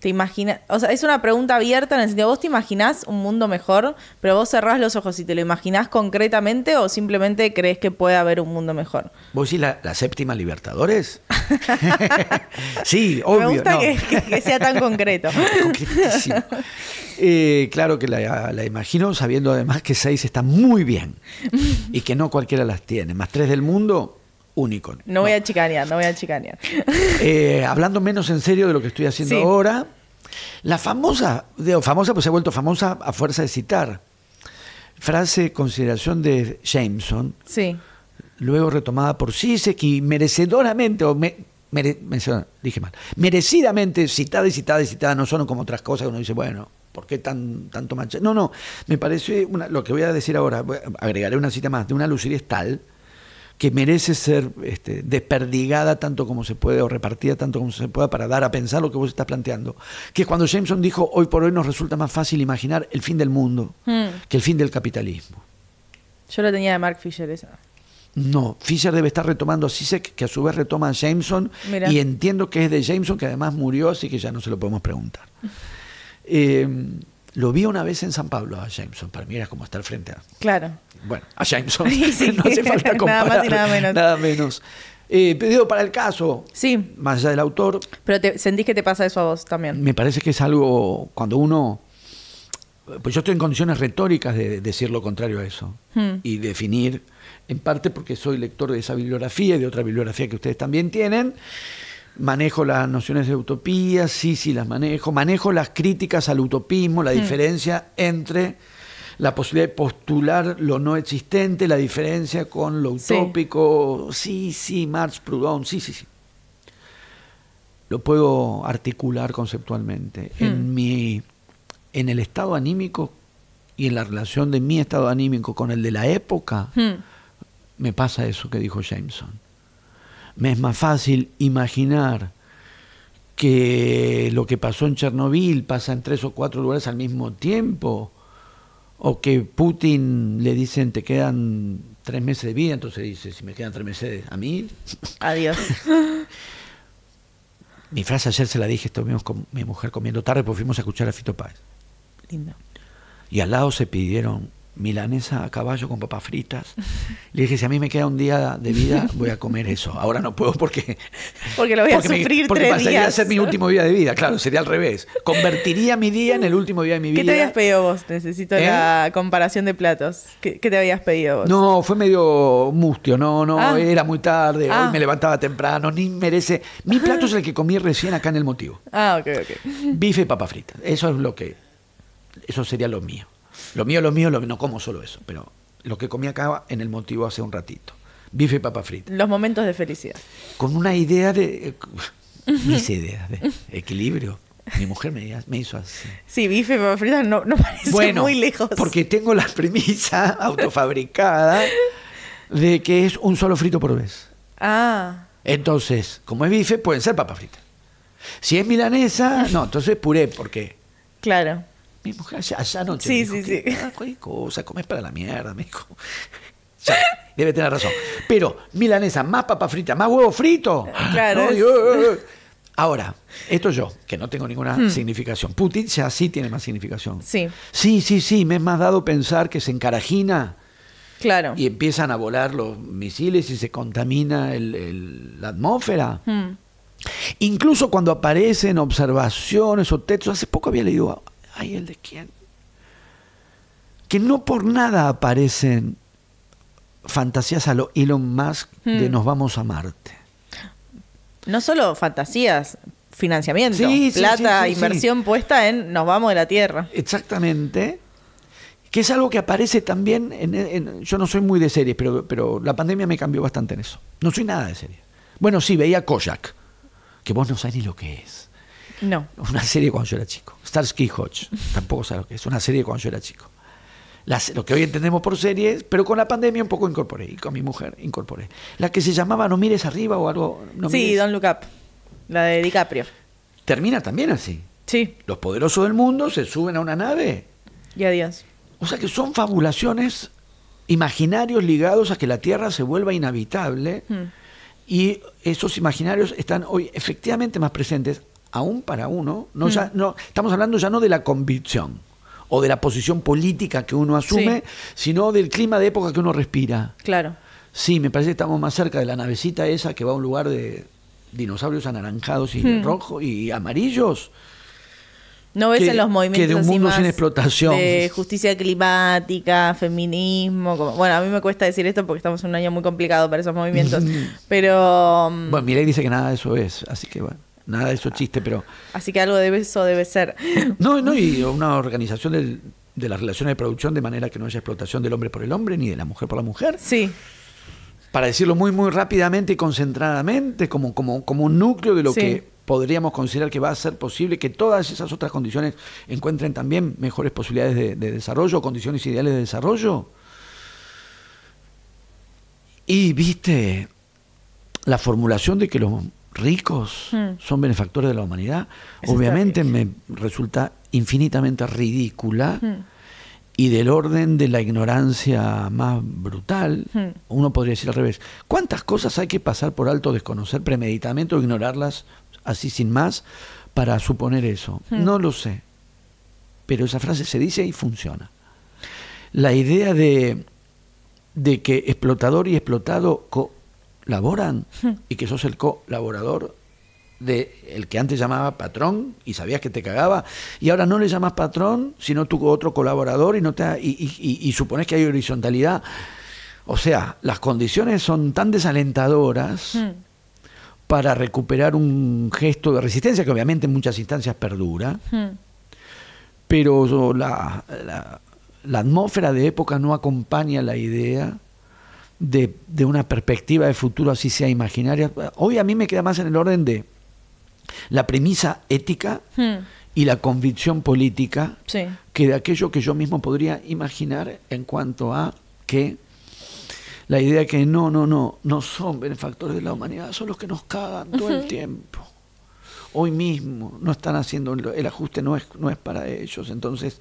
te imaginas, o sea, es una pregunta abierta en el sentido, ¿vos te imaginás un mundo mejor, pero vos cerrás los ojos y te lo imaginás concretamente o simplemente crees que puede haber un mundo mejor? ¿Vos decís la séptima Libertadores? Sí, obvio. Me gusta que sea tan concreto. Concretísimo. Claro que la imagino sabiendo además que 6 está muy bien y que no cualquiera las tiene. Más 3 del mundo... único. No voy a chicanear. Hablando menos en serio de lo que estoy haciendo ahora, la famosa, pues se ha vuelto famosa a fuerza de citar, frase, consideración de Jameson, luego retomada por Zizek y merecedoramente, dije mal, merecidamente citada y citada y citada, no son como otras cosas que uno dice, bueno, ¿por qué tanto mancha? No, me parece, lo que voy a decir ahora, agregaré una cita más, de una lucidez tal que merece ser desperdigada tanto como se puede o repartida tanto como se pueda para dar a pensar lo que vos estás planteando. Que cuando Jameson dijo, hoy por hoy nos resulta más fácil imaginar el fin del mundo que el fin del capitalismo. Yo lo tenía de Mark Fisher esa. No, Fisher debe estar retomando a Zizek, que a su vez retoma a Jameson. Mirá. Y entiendo que es de Jameson, que además murió, así que ya no se lo podemos preguntar. Lo vi una vez en San Pablo a Jameson, para mí era como estar frente a... Claro. Bueno, a Jameson, sí, no hace falta comparar. Nada más y nada menos. Nada menos. Pedido para el caso, sí. Más allá del autor... Pero ¿sentís que te pasa eso a vos también? Me parece que es algo, cuando uno... Pues yo estoy en condiciones retóricas de decir lo contrario a eso. Y definir, en parte porque soy lector de esa bibliografía y de otra bibliografía que ustedes también tienen. Manejo las nociones de utopía, sí las manejo. Manejo las críticas al utopismo, la diferencia entre la posibilidad de postular lo no existente, la diferencia con lo utópico. Sí, Marx, Proudhon, sí. Lo puedo articular conceptualmente. En el estado anímico y en la relación de mi estado anímico con el de la época, me pasa eso que dijo Jameson. Me es más fácil imaginar que lo que pasó en Chernobyl pasa en 3 o 4 lugares al mismo tiempo, o que Putin le dicen te quedan 3 meses de vida, entonces dice, si me quedan 3 meses a mí, adiós. Mi frase ayer se la dije, estuvimos con mi mujer comiendo tarde porque fuimos a escuchar a Fito Páez. Lindo. Y al lado se pidieron milanesa a caballo con papas fritas. Le dije, si a mí me queda un día de vida, voy a comer eso. Ahora no puedo porque lo voy a sufrir 3 porque pasaría días. a ser mi último día de vida. Claro, sería al revés. Convertiría mi día en el último día de mi vida. ¿Qué te habías pedido vos? Necesito la comparación de platos. ¿Qué te habías pedido vos? No, fue medio mustio. Era muy tarde. Hoy me levantaba temprano. Ni merece. Mi plato es el que comí recién acá en El Motivo. Ok. Bife y papas fritas. Eso sería lo mío. Lo mío, no como solo eso, pero lo que comí acá en El Motivo hace un ratito. Bife y papa frita. Los momentos de felicidad. Con una idea mis ideas de equilibrio. Mi mujer me hizo así. Sí, bife y papa frita no parece muy lejos. Porque tengo la premisa autofabricada de que es un solo frito por vez. Entonces, como es bife, pueden ser papas fritas. Si es milanesa, no, entonces puré, ¿por qué? Claro. Mi mujer allá anoche me dijo, ¿qué cosa? Comés para la mierda, me dijo. Ya, debe tener razón. Pero milanesa, más papa frita, más huevo frito. Claro. Ahora, esto yo, que no tengo ninguna significación. Putin ya sí tiene más significación. Sí. Sí, me es más dado pensar que se encarajina. Claro. Y empiezan a volar los misiles y se contamina la atmósfera. Incluso cuando aparecen observaciones o textos, hace poco había leído... ¿Ay, el de quién? Que no por nada aparecen fantasías a lo Elon Musk de nos vamos a Marte. No solo fantasías, financiamiento, plata, inversión puesta en nos vamos de la Tierra. Exactamente. Que es algo que aparece también yo no soy muy de series, pero la pandemia me cambió bastante en eso. No soy nada de series. Bueno, sí, veía Kojak, que vos no sabés ni lo que es. No. Una serie cuando yo era chico. Starsky Hodge, tampoco sabes lo que es. Una serie cuando yo era chico. Lo que hoy entendemos por series, pero con la pandemia un poco incorporé, y con mi mujer incorporé. La que se llamaba No mires arriba o algo. Don't Look Up, la de DiCaprio. Termina también así. Sí. Los poderosos del mundo se suben a una nave. Y adiós. O sea que son fabulaciones, imaginarios ligados a que la Tierra se vuelva inhabitable. Y esos imaginarios están hoy efectivamente más presentes. Aún para uno, estamos hablando ya no de la convicción o de la posición política que uno asume, sino del clima de época que uno respira. Claro. Sí, me parece que estamos más cerca de la navecita esa que va a un lugar de dinosaurios anaranjados y rojos y amarillos. No ves en los movimientos que de un mundo sin explotación, de justicia climática, feminismo. Bueno, a mí me cuesta decir esto porque estamos en un año muy complicado para esos movimientos. Pero bueno, Milei dice que nada de eso es, así que bueno. Nada de eso chiste, pero... Así que algo de eso debe ser. No, y una organización de las relaciones de producción de manera que no haya explotación del hombre por el hombre ni de la mujer por la mujer. Sí. para decirlo muy, muy rápidamente y concentradamente, como un núcleo de lo que podríamos considerar que va a ser posible que todas esas otras condiciones encuentren también mejores posibilidades de desarrollo, condiciones ideales de desarrollo. Y viste, la formulación de que los ricos son benefactores de la humanidad, eso obviamente me resulta infinitamente ridícula y del orden de la ignorancia más brutal. Uno podría decir al revés. ¿Cuántas cosas hay que pasar por alto, desconocer premeditadamente o ignorarlas así sin más para suponer eso? No lo sé. Pero esa frase se dice y funciona. La idea de que explotador y explotado colaboran y que sos el colaborador de el que antes llamaba patrón y sabías que te cagaba y ahora no le llamas patrón sino tu otro colaborador y supones que hay horizontalidad. O sea, las condiciones son tan desalentadoras para recuperar un gesto de resistencia que obviamente en muchas instancias perdura, pero la atmósfera de época no acompaña la idea de una perspectiva de futuro así sea imaginaria. Hoy a mí me queda más en el orden de la premisa ética y la convicción política que de aquello que yo mismo podría imaginar en cuanto a que la idea que no son benefactores de la humanidad, son los que nos cagan todo el tiempo. Hoy mismo no están haciendo el ajuste, no es para ellos. Entonces,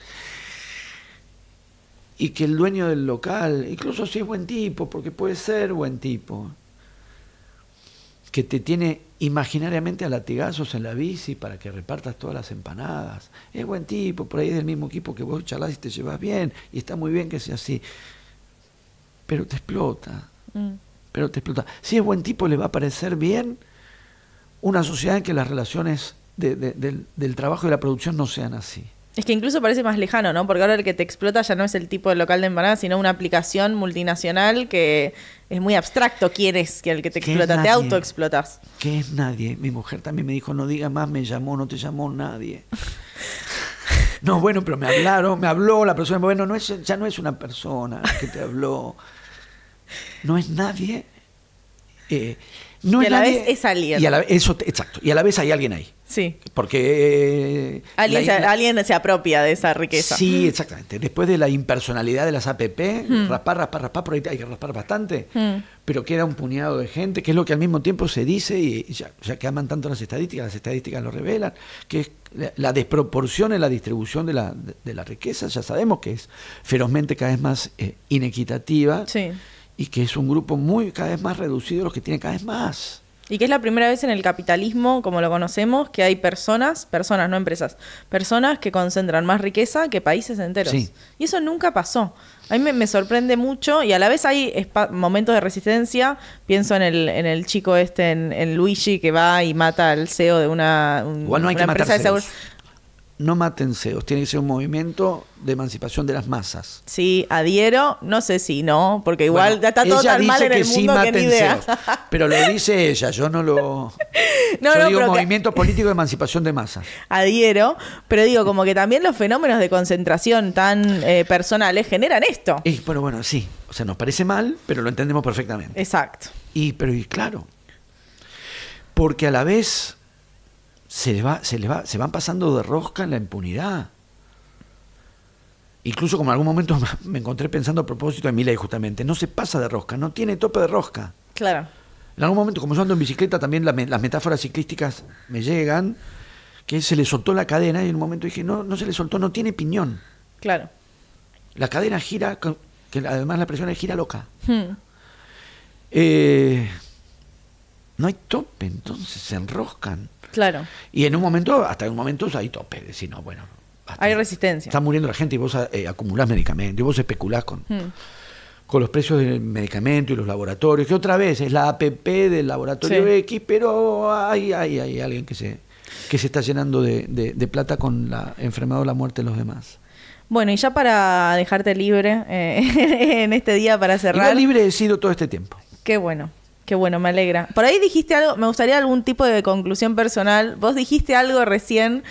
y que el dueño del local, incluso si es buen tipo, porque puede ser buen tipo, que te tiene imaginariamente a latigazos en la bici para que repartas todas las empanadas, es buen tipo, por ahí es del mismo equipo que vos charlás y te llevas bien, y está muy bien que sea así, pero te explota. Si es buen tipo, le va a parecer bien una sociedad en que las relaciones del trabajo y la producción no sean así. Es que incluso parece más lejano, ¿no? Porque ahora el que te explota ya no es el tipo de local de empanadas, sino una aplicación multinacional que es muy abstracto quién es el que te explota, te autoexplotas. ¿Qué es nadie? Mi mujer también me dijo, no digas más, me llamó, no te llamó nadie. No, bueno, pero me habló la persona, bueno, ya no es una persona que te habló, no es nadie. No y es a la nadie, vez es alguien. Y a la vez, exacto, y a la vez hay alguien ahí. Sí. Porque alguien se apropia de esa riqueza. Sí, exactamente. Después de la impersonalidad de las APP, raspar, por ahí hay que raspar bastante, pero queda un puñado de gente, que es lo que al mismo tiempo se dice, y ya que aman tanto las estadísticas lo revelan, que es la desproporción en la distribución de la riqueza, ya sabemos que es ferozmente cada vez más inequitativa, y que es un grupo cada vez más reducido, los que tienen cada vez más. Y que es la primera vez en el capitalismo, como lo conocemos, que hay personas, no empresas, personas que concentran más riqueza que países enteros. Sí. Y eso nunca pasó. A mí me sorprende mucho y a la vez hay momentos de resistencia. Pienso en el chico en Luigi que va y mata al CEO de una empresa de seguridad. No maten CEOs, tiene que ser un movimiento de emancipación de las masas. Sí, adhiero, no sé si no, porque igual está todo tan mal en el mundo que ni idea. CEOs, pero lo dice ella, yo no lo... yo digo movimiento político de emancipación de masas. Adhiero, pero digo, como que también los fenómenos de concentración tan personales generan esto. Pero bueno, sí, o sea, nos parece mal, pero lo entendemos perfectamente. Exacto. Y claro, porque a la vez... se van pasando de rosca en la impunidad. Incluso como en algún momento me encontré pensando a propósito de Milei justamente, no se pasa de rosca, no tiene tope de rosca. Claro. En algún momento, como yo ando en bicicleta, también las metáforas ciclísticas me llegan, que se le soltó la cadena y en un momento dije, no se le soltó, no tiene piñón. Claro. La cadena gira, que además la presión gira loca. No hay tope, entonces se enroscan. Claro. Y hasta en un momento hay tope, decir, no, bueno. Hay resistencia. Está muriendo la gente y vos acumulás medicamentos, y vos especulás con los precios del medicamento y los laboratorios, que otra vez es la APP del laboratorio X, pero hay alguien que se está llenando de plata con la enfermedad o la muerte de los demás. Bueno, y ya para dejarte libre en este día, para cerrar. Igual libre he sido todo este tiempo. Qué bueno. Qué bueno, me alegra. Por ahí dijiste algo, me gustaría algún tipo de conclusión personal. Vos dijiste algo recién,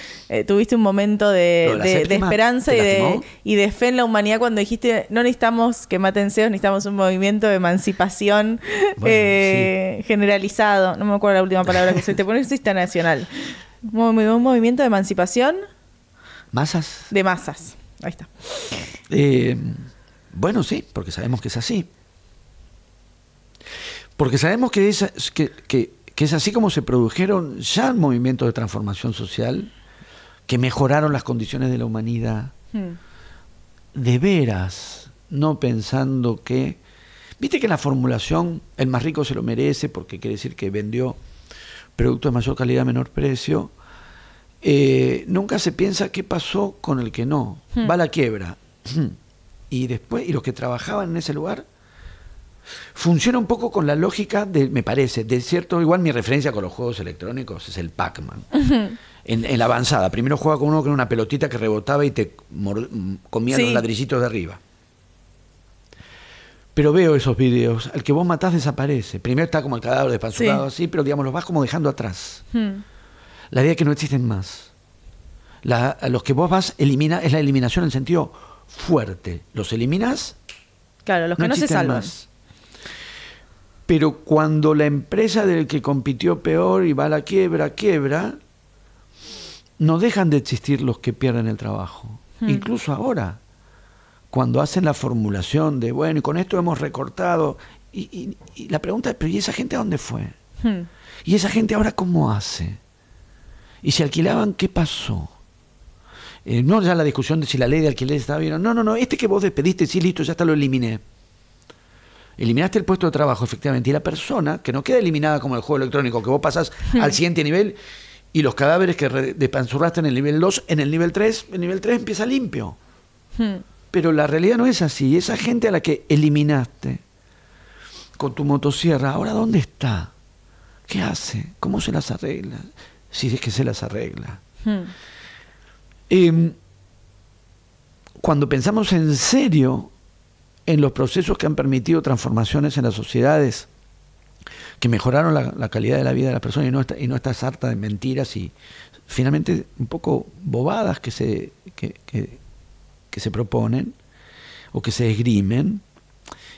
tuviste un momento de esperanza y de fe en la humanidad cuando dijiste, no necesitamos que maten CEOs, necesitamos un movimiento de emancipación generalizado. No me acuerdo la última palabra que usaste, pero no existe nacional. Un movimiento de emancipación. ¿Masas? De masas. Ahí está. Bueno, sí, porque sabemos que es así. Porque sabemos que es así como se produjeron ya movimientos de transformación social que mejoraron las condiciones de la humanidad. De veras, no pensando que... Viste que la formulación, el más rico se lo merece, porque quiere decir que vendió productos de mayor calidad a menor precio. Nunca se piensa qué pasó con el que no. Va a la quiebra. Y después, y los que trabajaban en ese lugar... Funciona un poco con la lógica de, me parece, de cierto, igual mi referencia con los juegos electrónicos es el Pac-Man. En la avanzada, primero juega con uno con una pelotita que rebotaba y te comía los ladrillitos de arriba. Pero veo esos videos, al que vos matás desaparece. Primero está como el cadáver despanzurrado así, pero digamos, los vas como dejando atrás. La idea es que no existen más. A los que vos vas elimina es la eliminación en sentido fuerte. Los eliminas. Claro, los que no se salvan. Más. Pero cuando la empresa del que compitió peor y va a la quiebra, no dejan de existir los que pierden el trabajo. Incluso ahora, cuando hacen la formulación de, bueno, y con esto hemos recortado, y la pregunta es, pero ¿y esa gente a dónde fue? ¿Y esa gente ahora cómo hace? ¿Y si alquilaban, qué pasó? No ya la discusión de si la ley de alquiler estaba bien. No, este que vos despediste, sí, listo, ya está, lo eliminé. Eliminaste el puesto de trabajo, efectivamente, y la persona, que no queda eliminada como el juego electrónico, que vos pasás al siguiente nivel, y los cadáveres que despanzurraste en el nivel 2, en el nivel 3 empieza limpio. Pero la realidad no es así. Esa gente a la que eliminaste con tu motosierra, ¿ahora dónde está? ¿Qué hace? ¿Cómo se las arregla? Si es que se las arregla. Cuando pensamos en serio en los procesos que han permitido transformaciones en las sociedades, que mejoraron la calidad de la vida de las personas y no esta sarta de mentiras y finalmente un poco bobadas que se proponen o que se esgrimen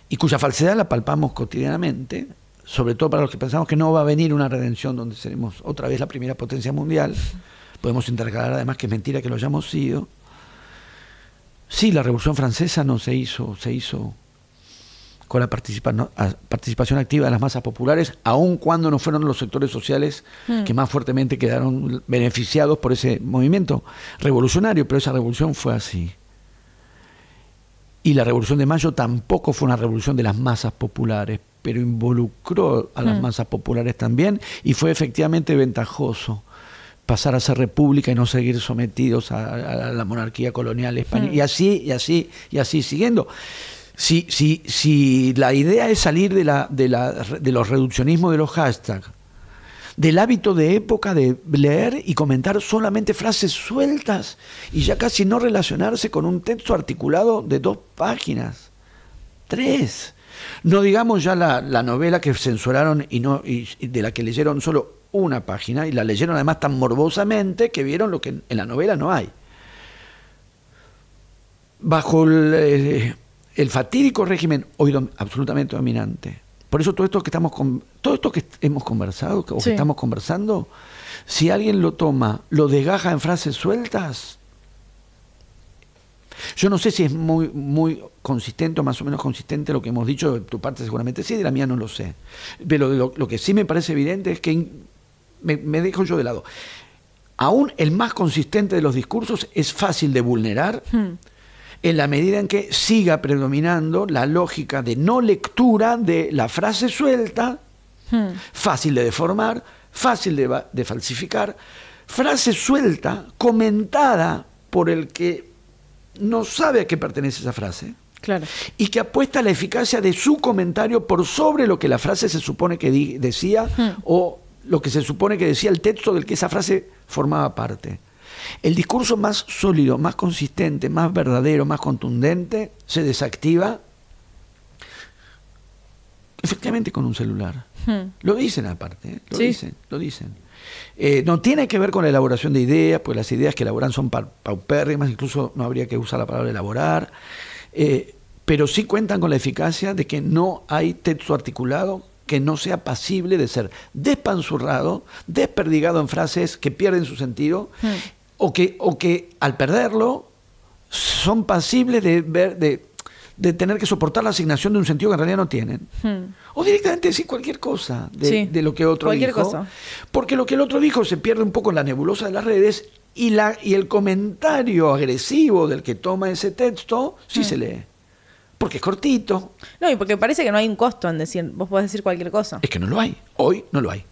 y cuya falsedad la palpamos cotidianamente, sobre todo para los que pensamos que no va a venir una redención donde seremos otra vez la primera potencia mundial. Podemos intercalar además que es mentira que lo hayamos sido. Sí, la Revolución Francesa no se hizo con la participación activa de las masas populares, aun cuando no fueron los sectores sociales que más fuertemente quedaron beneficiados por ese movimiento revolucionario, pero esa revolución fue así. Y la Revolución de Mayo tampoco fue una revolución de las masas populares, pero involucró a las masas populares también y fue efectivamente ventajoso pasar a ser república y no seguir sometidos a la monarquía colonial española. Y así siguiendo. Si la idea es salir de los reduccionismos de los hashtags, del hábito de época de leer y comentar solamente frases sueltas y ya casi no relacionarse con un texto articulado de 2 páginas, 3. No digamos ya la novela que censuraron y de la que leyeron solo una página y la leyeron además tan morbosamente que vieron lo que en la novela no hay. Bajo el fatídico régimen hoy absolutamente dominante. Por eso todo esto que hemos conversado o que estamos conversando, si alguien lo toma, lo desgaja en frases sueltas, yo no sé si es muy consistente o más o menos consistente lo que hemos dicho, de tu parte seguramente sí, de la mía no lo sé. Pero lo que sí me parece evidente es que me dejo yo de lado. Aún el más consistente de los discursos es fácil de vulnerar en la medida en que siga predominando la lógica de no lectura de la frase suelta, fácil de deformar, fácil de falsificar, frase suelta comentada por el que no sabe a qué pertenece esa frase. Claro. Y que apuesta a la eficacia de su comentario por sobre lo que la frase se supone que decía o lo que se supone que decía el texto del que esa frase formaba parte. El discurso más sólido, más consistente, más verdadero, más contundente se desactiva Efectivamente con un celular. Lo dicen aparte, ¿eh? Lo dicen. No tiene que ver con la elaboración de ideas, pues las ideas que elaboran son paupérrimas, incluso no habría que usar la palabra elaborar, pero sí cuentan con la eficacia de que no hay texto articulado que no sea pasible de ser despanzurrado, desperdigado en frases que pierden su sentido, o que al perderlo son pasibles de tener que soportar la asignación de un sentido que en realidad no tienen. O directamente decir cualquier cosa de lo que otro dijo. Cosa. Porque lo que el otro dijo se pierde un poco en la nebulosa de las redes y el comentario agresivo del que toma ese texto sí se lee. Porque es cortito. No, y porque parece que no hay un costo en decir, vos podés decir cualquier cosa. Es que no lo hay. Hoy no lo hay.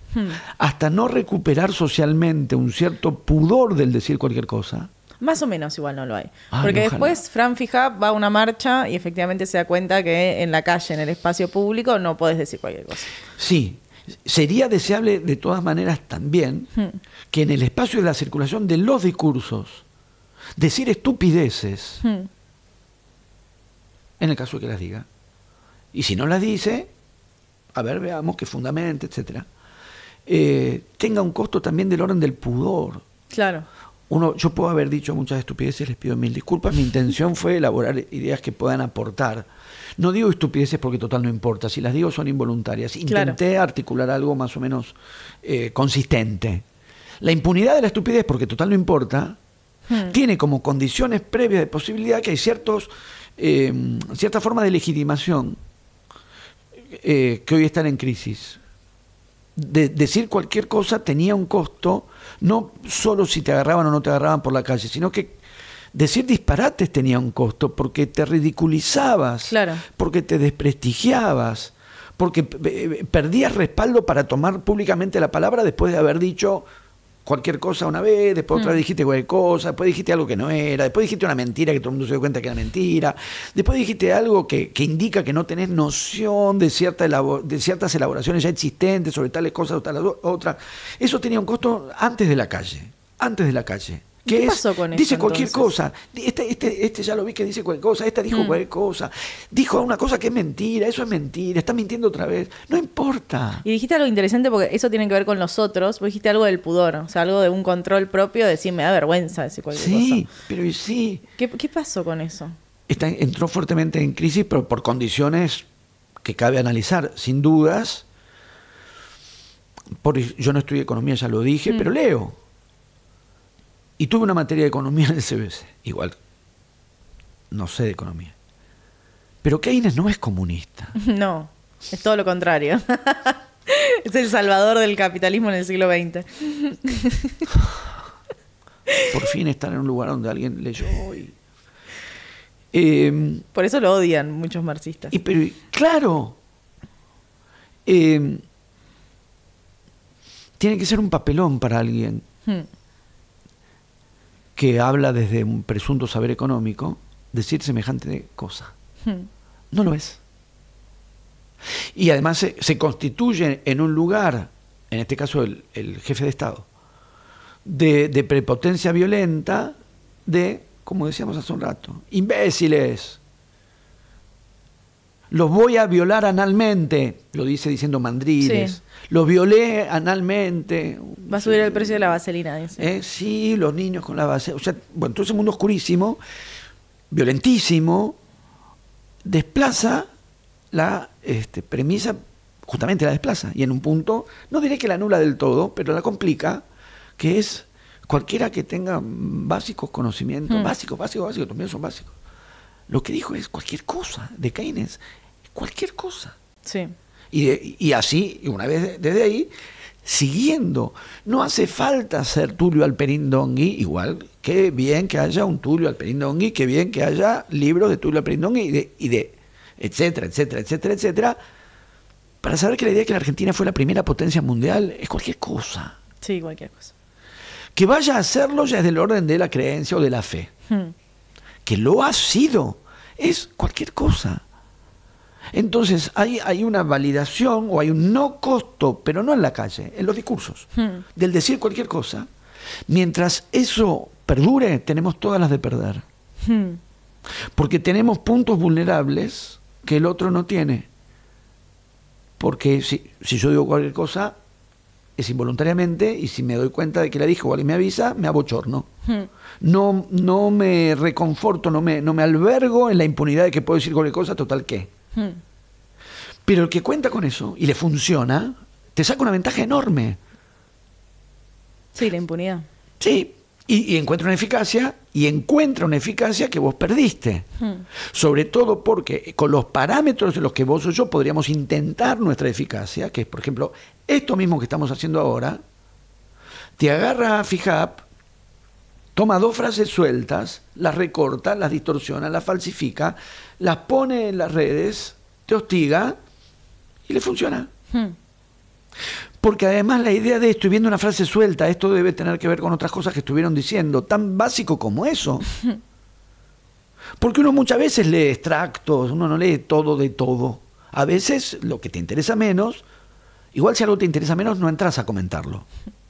Hasta no recuperar socialmente un cierto pudor del decir cualquier cosa. Más o menos igual no lo hay. Porque después Fran Fija va a una marcha y efectivamente se da cuenta que en la calle, en el espacio público, no podés decir cualquier cosa. Sí, sería deseable de todas maneras también que en el espacio de la circulación de los discursos, decir estupideces, en el caso de que las diga, y si no las dice, a ver, veamos qué fundamente, etcétera, tenga un costo también del orden del pudor. Claro. Yo puedo haber dicho muchas estupideces, les pido mil disculpas. Mi intención fue elaborar ideas que puedan aportar. No digo estupideces porque total no importa. Si las digo son involuntarias. Intenté articular algo más o menos consistente. La impunidad de la estupidez, porque total no importa, tiene como condiciones previas de posibilidad que hay cierta forma de legitimación que hoy están en crisis. Decir cualquier cosa tenía un costo, no solo si te agarraban o no te agarraban por la calle, sino que decir disparates tenía un costo, porque te ridiculizabas, porque te desprestigiabas, porque perdías respaldo para tomar públicamente la palabra después de haber dicho cualquier cosa una vez, después otra vez dijiste cualquier cosa, después dijiste algo que no era, después dijiste una mentira que todo el mundo se dio cuenta que era mentira, después dijiste algo que indica que no tenés noción de ciertas elaboraciones ya existentes sobre tales cosas o tales otras. Eso tenía un costo antes de la calle. ¿Qué pasó con eso? Dice cualquier cosa. Este ya lo vi que dice cualquier cosa. Esta dijo cualquier cosa. Dijo una cosa que es mentira. Eso es mentira. Está mintiendo otra vez. No importa. Y dijiste algo interesante porque eso tiene que ver con los otros. Vos dijiste algo del pudor. O sea, algo de un control propio. De decir, me da vergüenza decir cualquier cosa. Sí, pero sí. ¿Qué pasó con eso? Entró fuertemente en crisis, pero por condiciones que cabe analizar. Sin dudas. Yo no estudié economía, ya lo dije, pero leo. Y tuve una materia de economía en el CBC. Igual, no sé de economía. Pero Keynes no es comunista. No, es todo lo contrario. Es el salvador del capitalismo en el siglo XX. Por fin estar en un lugar donde alguien leyó y... Por eso lo odian muchos marxistas. Pero claro, tiene que ser un papelón para alguien que habla desde un presunto saber económico, decir semejante cosa. No lo es. Y además se constituye en un lugar, en este caso el jefe de Estado, de prepotencia violenta, como decíamos hace un rato, imbéciles. Los voy a violar analmente, lo dice diciendo Mandriles. Sí. Los violé analmente. Va a subir el precio de la vaselina, dice. Sí, los niños con la vaselina. O sea, bueno, todo ese mundo oscurísimo, violentísimo, desplaza la premisa, justamente la desplaza. Y en un punto, no diré que la anula del todo, pero la complica, que es cualquiera que tenga básicos conocimientos, básicos, también son básicos. Lo que dijo es cualquier cosa de Keynes, cualquier cosa. Sí. Y así, una vez desde ahí, siguiendo. No hace falta ser Tulio Alperín Dongui, igual que bien que haya un Tulio Alperín Dongui, que bien que haya libros de Tulio Alperín Dongui y de etcétera, etcétera, etcétera, etcétera, para saber que la idea de que la Argentina fue la primera potencia mundial es cualquier cosa. Sí, cualquier cosa. Que vaya a hacerlo ya es del orden de la creencia o de la fe. Que lo ha sido, es cualquier cosa. Entonces hay una validación o hay un no costo, pero no en la calle, en los discursos, del decir cualquier cosa. Mientras eso perdure, tenemos todas las de perder. Porque tenemos puntos vulnerables que el otro no tiene. porque si yo digo cualquier cosa es involuntariamente, y si me doy cuenta de que la dije o alguien me avisa, me abochorno. No me reconforto, no me albergo en la impunidad de que puedo decir cualquier cosa, total que. Pero el que cuenta con eso y le funciona, te saca una ventaja enorme. Sí, la impunidad. Sí, y encuentra una eficacia que vos perdiste. Sobre todo porque con los parámetros en los que vos o yo podríamos intentar nuestra eficacia, que es, por ejemplo, esto mismo que estamos haciendo ahora, te agarra a FIJAP, toma 2 frases sueltas, las recorta, las distorsiona, las falsifica, las pone en las redes, te hostiga y le funciona. Porque además la idea de esto, y viendo una frase suelta, esto debe tener que ver con otras cosas que estuvieron diciendo, tan básico como eso. Porque uno muchas veces lee extractos, uno no lee todo de todo. A veces lo que te interesa menos, igual si algo te interesa menos, no entras a comentarlo.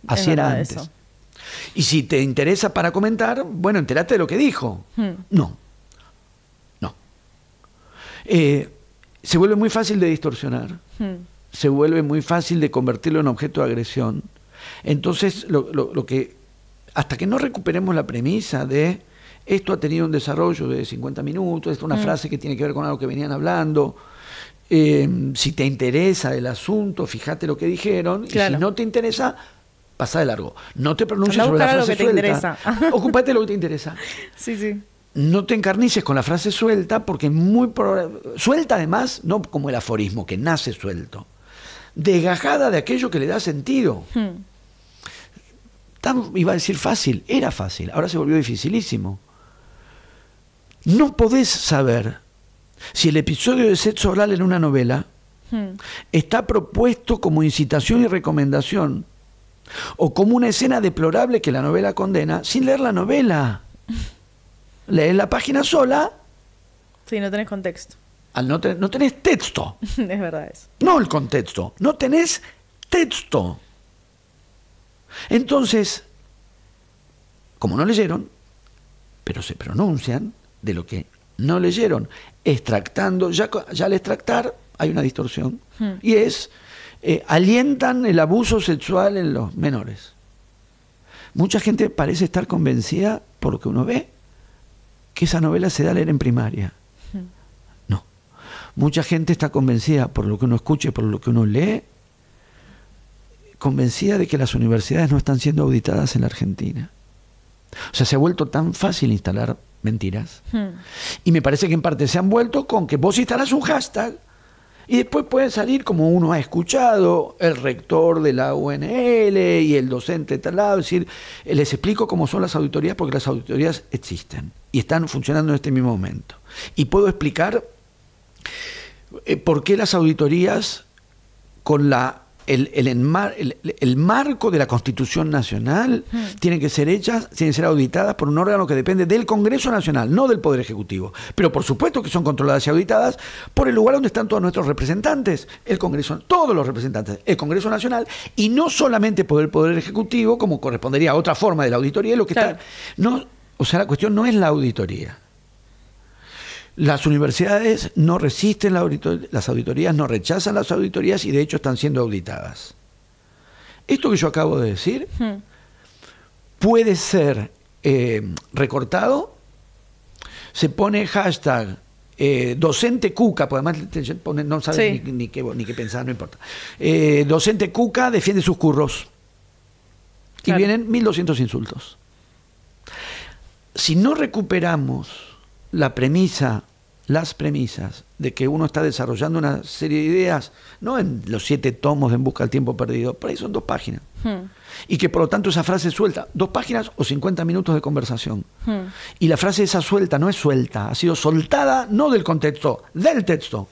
Así era antes. Eso. Y si te interesa para comentar, bueno, entérate de lo que dijo. No. Se vuelve muy fácil de distorsionar. Se vuelve muy fácil de convertirlo en objeto de agresión. Entonces, lo que hasta que no recuperemos la premisa de esto ha tenido un desarrollo de 50 minutos, esto es una frase que tiene que ver con algo que venían hablando, si te interesa el asunto, fíjate lo que dijeron, claro. Y si no te interesa, pasa de largo. No te pronuncies sobre la frase suelta. Ocúpate de lo que te interesa. Sí. No te encarnices con la frase suelta, porque muy suelta además, no como el aforismo, que nace suelto. Desgajada de aquello que le da sentido. Iba a decir fácil, era fácil, ahora se volvió dificilísimo. No podés saber si el episodio de sexo oral en una novela está propuesto como incitación y recomendación, o como una escena deplorable que la novela condena, sin leer la novela. Lees la página sola. Sí, no tenés contexto. No tenés texto. Es verdad eso. No el contexto, no tenés texto. Entonces, como no leyeron, pero se pronuncian de lo que no leyeron, extractando, ya al extractar hay una distorsión, y es, alientan el abuso sexual en los menores. Mucha gente parece estar convencida, por lo que uno ve, que esa novela se da a leer en primaria. No. Mucha gente está convencida, por lo que uno escucha y por lo que uno lee, convencida de que las universidades no están siendo auditadas en la Argentina. O sea, se ha vuelto tan fácil instalar mentiras. Y me parece que en parte se han vuelto con que vos instalás un hashtag y después pueden salir, como uno ha escuchado, el rector de la UNL y el docente de tal lado, decir, les explico cómo son las auditorías, porque las auditorías existen y están funcionando en este mismo momento. Y puedo explicar por qué las auditorías, con el marco de la Constitución Nacional, tienen que ser auditadas por un órgano que depende del Congreso Nacional, no del Poder Ejecutivo. Pero por supuesto que son controladas y auditadas por el lugar donde están todos nuestros representantes, el Congreso, todos los representantes, el Congreso Nacional, y no solamente por el Poder Ejecutivo, como correspondería a otra forma de la auditoría, lo que claro. O sea, la cuestión no es la auditoría. Las universidades no resisten las auditorías, no rechazan las auditorías y de hecho están siendo auditadas. Esto que yo acabo de decir puede ser recortado, se pone hashtag docente Cuca, porque además no saben ni qué pensar, no importa. Docente Cuca defiende sus curros. Claro. Y vienen 1200 insultos. Si no recuperamos las premisas de que uno está desarrollando una serie de ideas, no en los 7 tomos de En busca del tiempo perdido, por ahí son 2 páginas. Y que por lo tanto esa frase suelta, 2 páginas o 50 minutos de conversación. Y la frase esa suelta no es suelta, ha sido soltada no del contexto, del texto.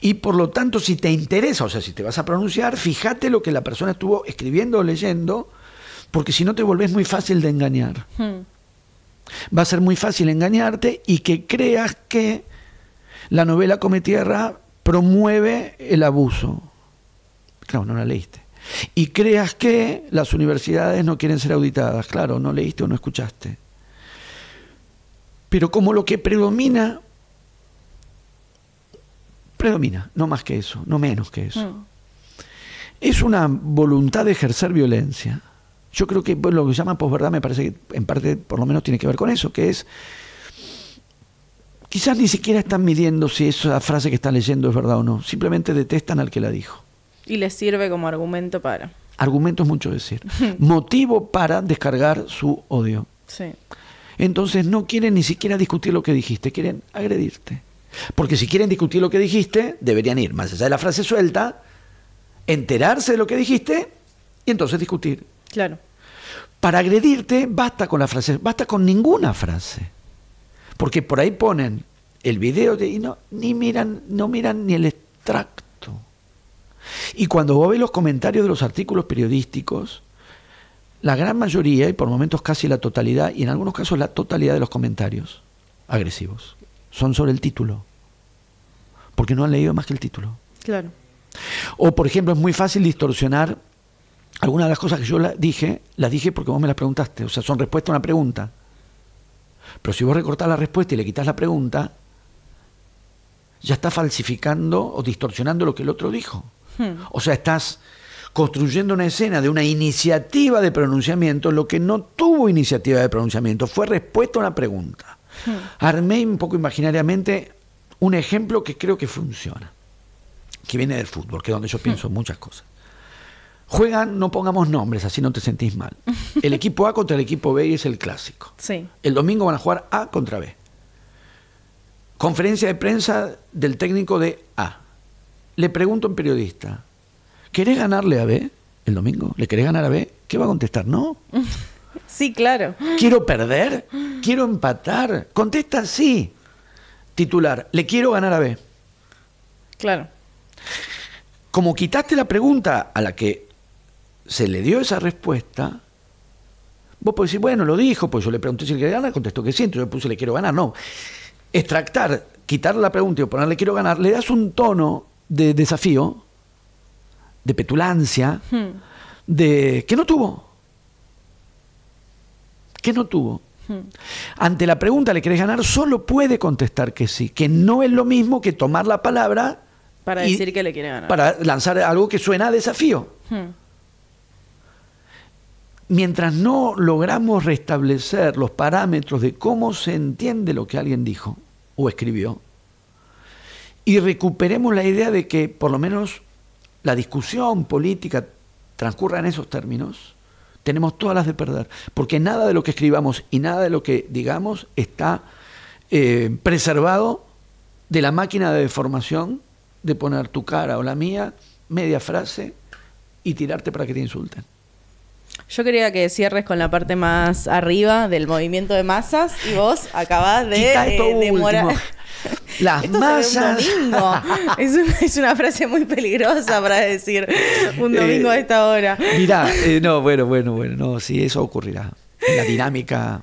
Y por lo tanto, si te interesa, o sea, si te vas a pronunciar, fíjate lo que la persona estuvo escribiendo o leyendo, porque si no te volvés muy fácil de engañar. Va a ser muy fácil engañarte y que creas que la novela Come Tierra promueve el abuso. Claro, no la leíste. Y creas que las universidades no quieren ser auditadas. Claro, no leíste o no escuchaste. Pero como lo que predomina predomina, no más que eso, no menos que eso. Es una voluntad de ejercer violencia. Yo creo que lo que se llama posverdad me parece que en parte por lo menos tiene que ver con eso, que es, quizás ni siquiera están midiendo si esa frase que están leyendo es verdad o no, simplemente detestan al que la dijo. Y les sirve como argumento para... Argumento es mucho decir. Motivo para descargar su odio. Sí. Entonces no quieren ni siquiera discutir lo que dijiste, quieren agredirte. Porque si quieren discutir lo que dijiste, deberían ir más allá de la frase suelta, enterarse de lo que dijiste y entonces discutir. Claro. Para agredirte basta con la frase, basta con ninguna frase. Porque por ahí ponen el video y no miran ni el extracto. Y cuando vos ves los comentarios de los artículos periodísticos, la gran mayoría, y por momentos casi la totalidad, y en algunos casos la totalidad de los comentarios agresivos, son sobre el título. Porque no han leído más que el título. Claro. O, por ejemplo, es muy fácil distorsionar algunas de las cosas que yo las dije porque vos me las preguntaste. O sea, son respuesta a una pregunta. Pero si vos recortás la respuesta y le quitas la pregunta, ya estás falsificando o distorsionando lo que el otro dijo. O sea, estás construyendo una escena de una iniciativa de pronunciamiento, lo que no tuvo iniciativa de pronunciamiento, fue respuesta a una pregunta. Armé un poco imaginariamente un ejemplo que creo que funciona, que viene del fútbol, que es donde yo pienso muchas cosas. Juegan, no pongamos nombres, así no te sentís mal. El equipo A contra el equipo B y es el clásico. Sí. El domingo van a jugar A contra B. Conferencia de prensa del técnico de A. Le pregunto a un periodista, ¿querés ganarle a B el domingo? ¿Le querés ganar a B? ¿Qué va a contestar? No. Sí, claro. ¿Quiero perder? ¿Quiero empatar? Contesta sí. Titular, le quiero ganar a B. Claro. Como quitaste la pregunta a la que se le dio esa respuesta, vos podés decir, bueno, lo dijo, pues yo le pregunté si le quería ganar, contestó que sí, entonces yo puse le quiero ganar. No. Extractar, quitarle la pregunta y ponerle quiero ganar, le das un tono de desafío, de petulancia, de que no tuvo. Que no tuvo. Ante la pregunta, ¿le querés ganar? Solo puede contestar que sí, que no es lo mismo que tomar la palabra para decir que le quiere ganar. Para lanzar algo que suena a desafío. Mientras no logramos restablecer los parámetros de cómo se entiende lo que alguien dijo o escribió, y recuperemos la idea de que por lo menos la discusión política transcurra en esos términos, tenemos todas las de perder, porque nada de lo que escribamos y nada de lo que digamos está preservado de la máquina de deformación de poner tu cara o la mía, media frase, y tirarte para que te insulten. Yo quería que cierres con la parte más arriba del movimiento de masas y vos acabás de demorar. Las esto masas. Un domingo. Es una frase muy peligrosa para decir un domingo a esta hora. Mirá, bueno, no, sí, eso ocurrirá en la dinámica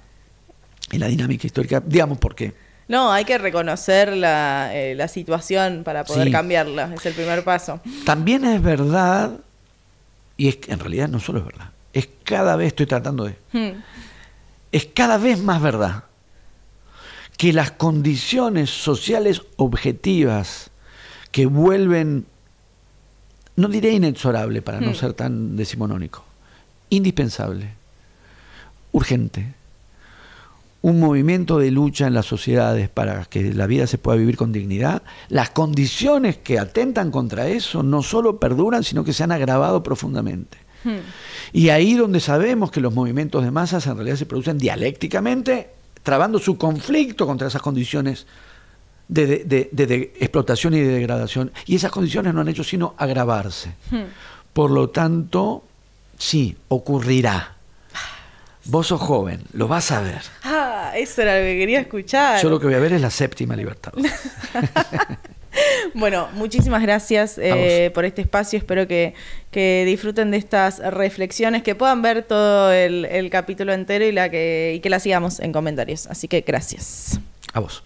histórica. Digamos por qué. No, hay que reconocer la situación para poder cambiarla. Es el primer paso. También es verdad, y es que en realidad no solo es verdad, es cada vez, estoy tratando de... Es cada vez más verdad que las condiciones sociales objetivas que vuelven, no diré inexorable para no ser tan decimonónico, indispensable, urgente, un movimiento de lucha en las sociedades para que la vida se pueda vivir con dignidad, las condiciones que atentan contra eso no solo perduran, sino que se han agravado profundamente. Y ahí donde sabemos que los movimientos de masas en realidad se producen dialécticamente, trabando su conflicto contra esas condiciones de explotación y de degradación. Y esas condiciones no han hecho sino agravarse. Por lo tanto, sí, ocurrirá. Vos sos joven, lo vas a ver. Eso era lo que quería escuchar. Yo lo que voy a ver es la séptima libertad. Bueno, muchísimas gracias por este espacio. Espero que disfruten de estas reflexiones, que puedan ver todo el capítulo entero y que la sigamos en comentarios. Así que gracias. A vos.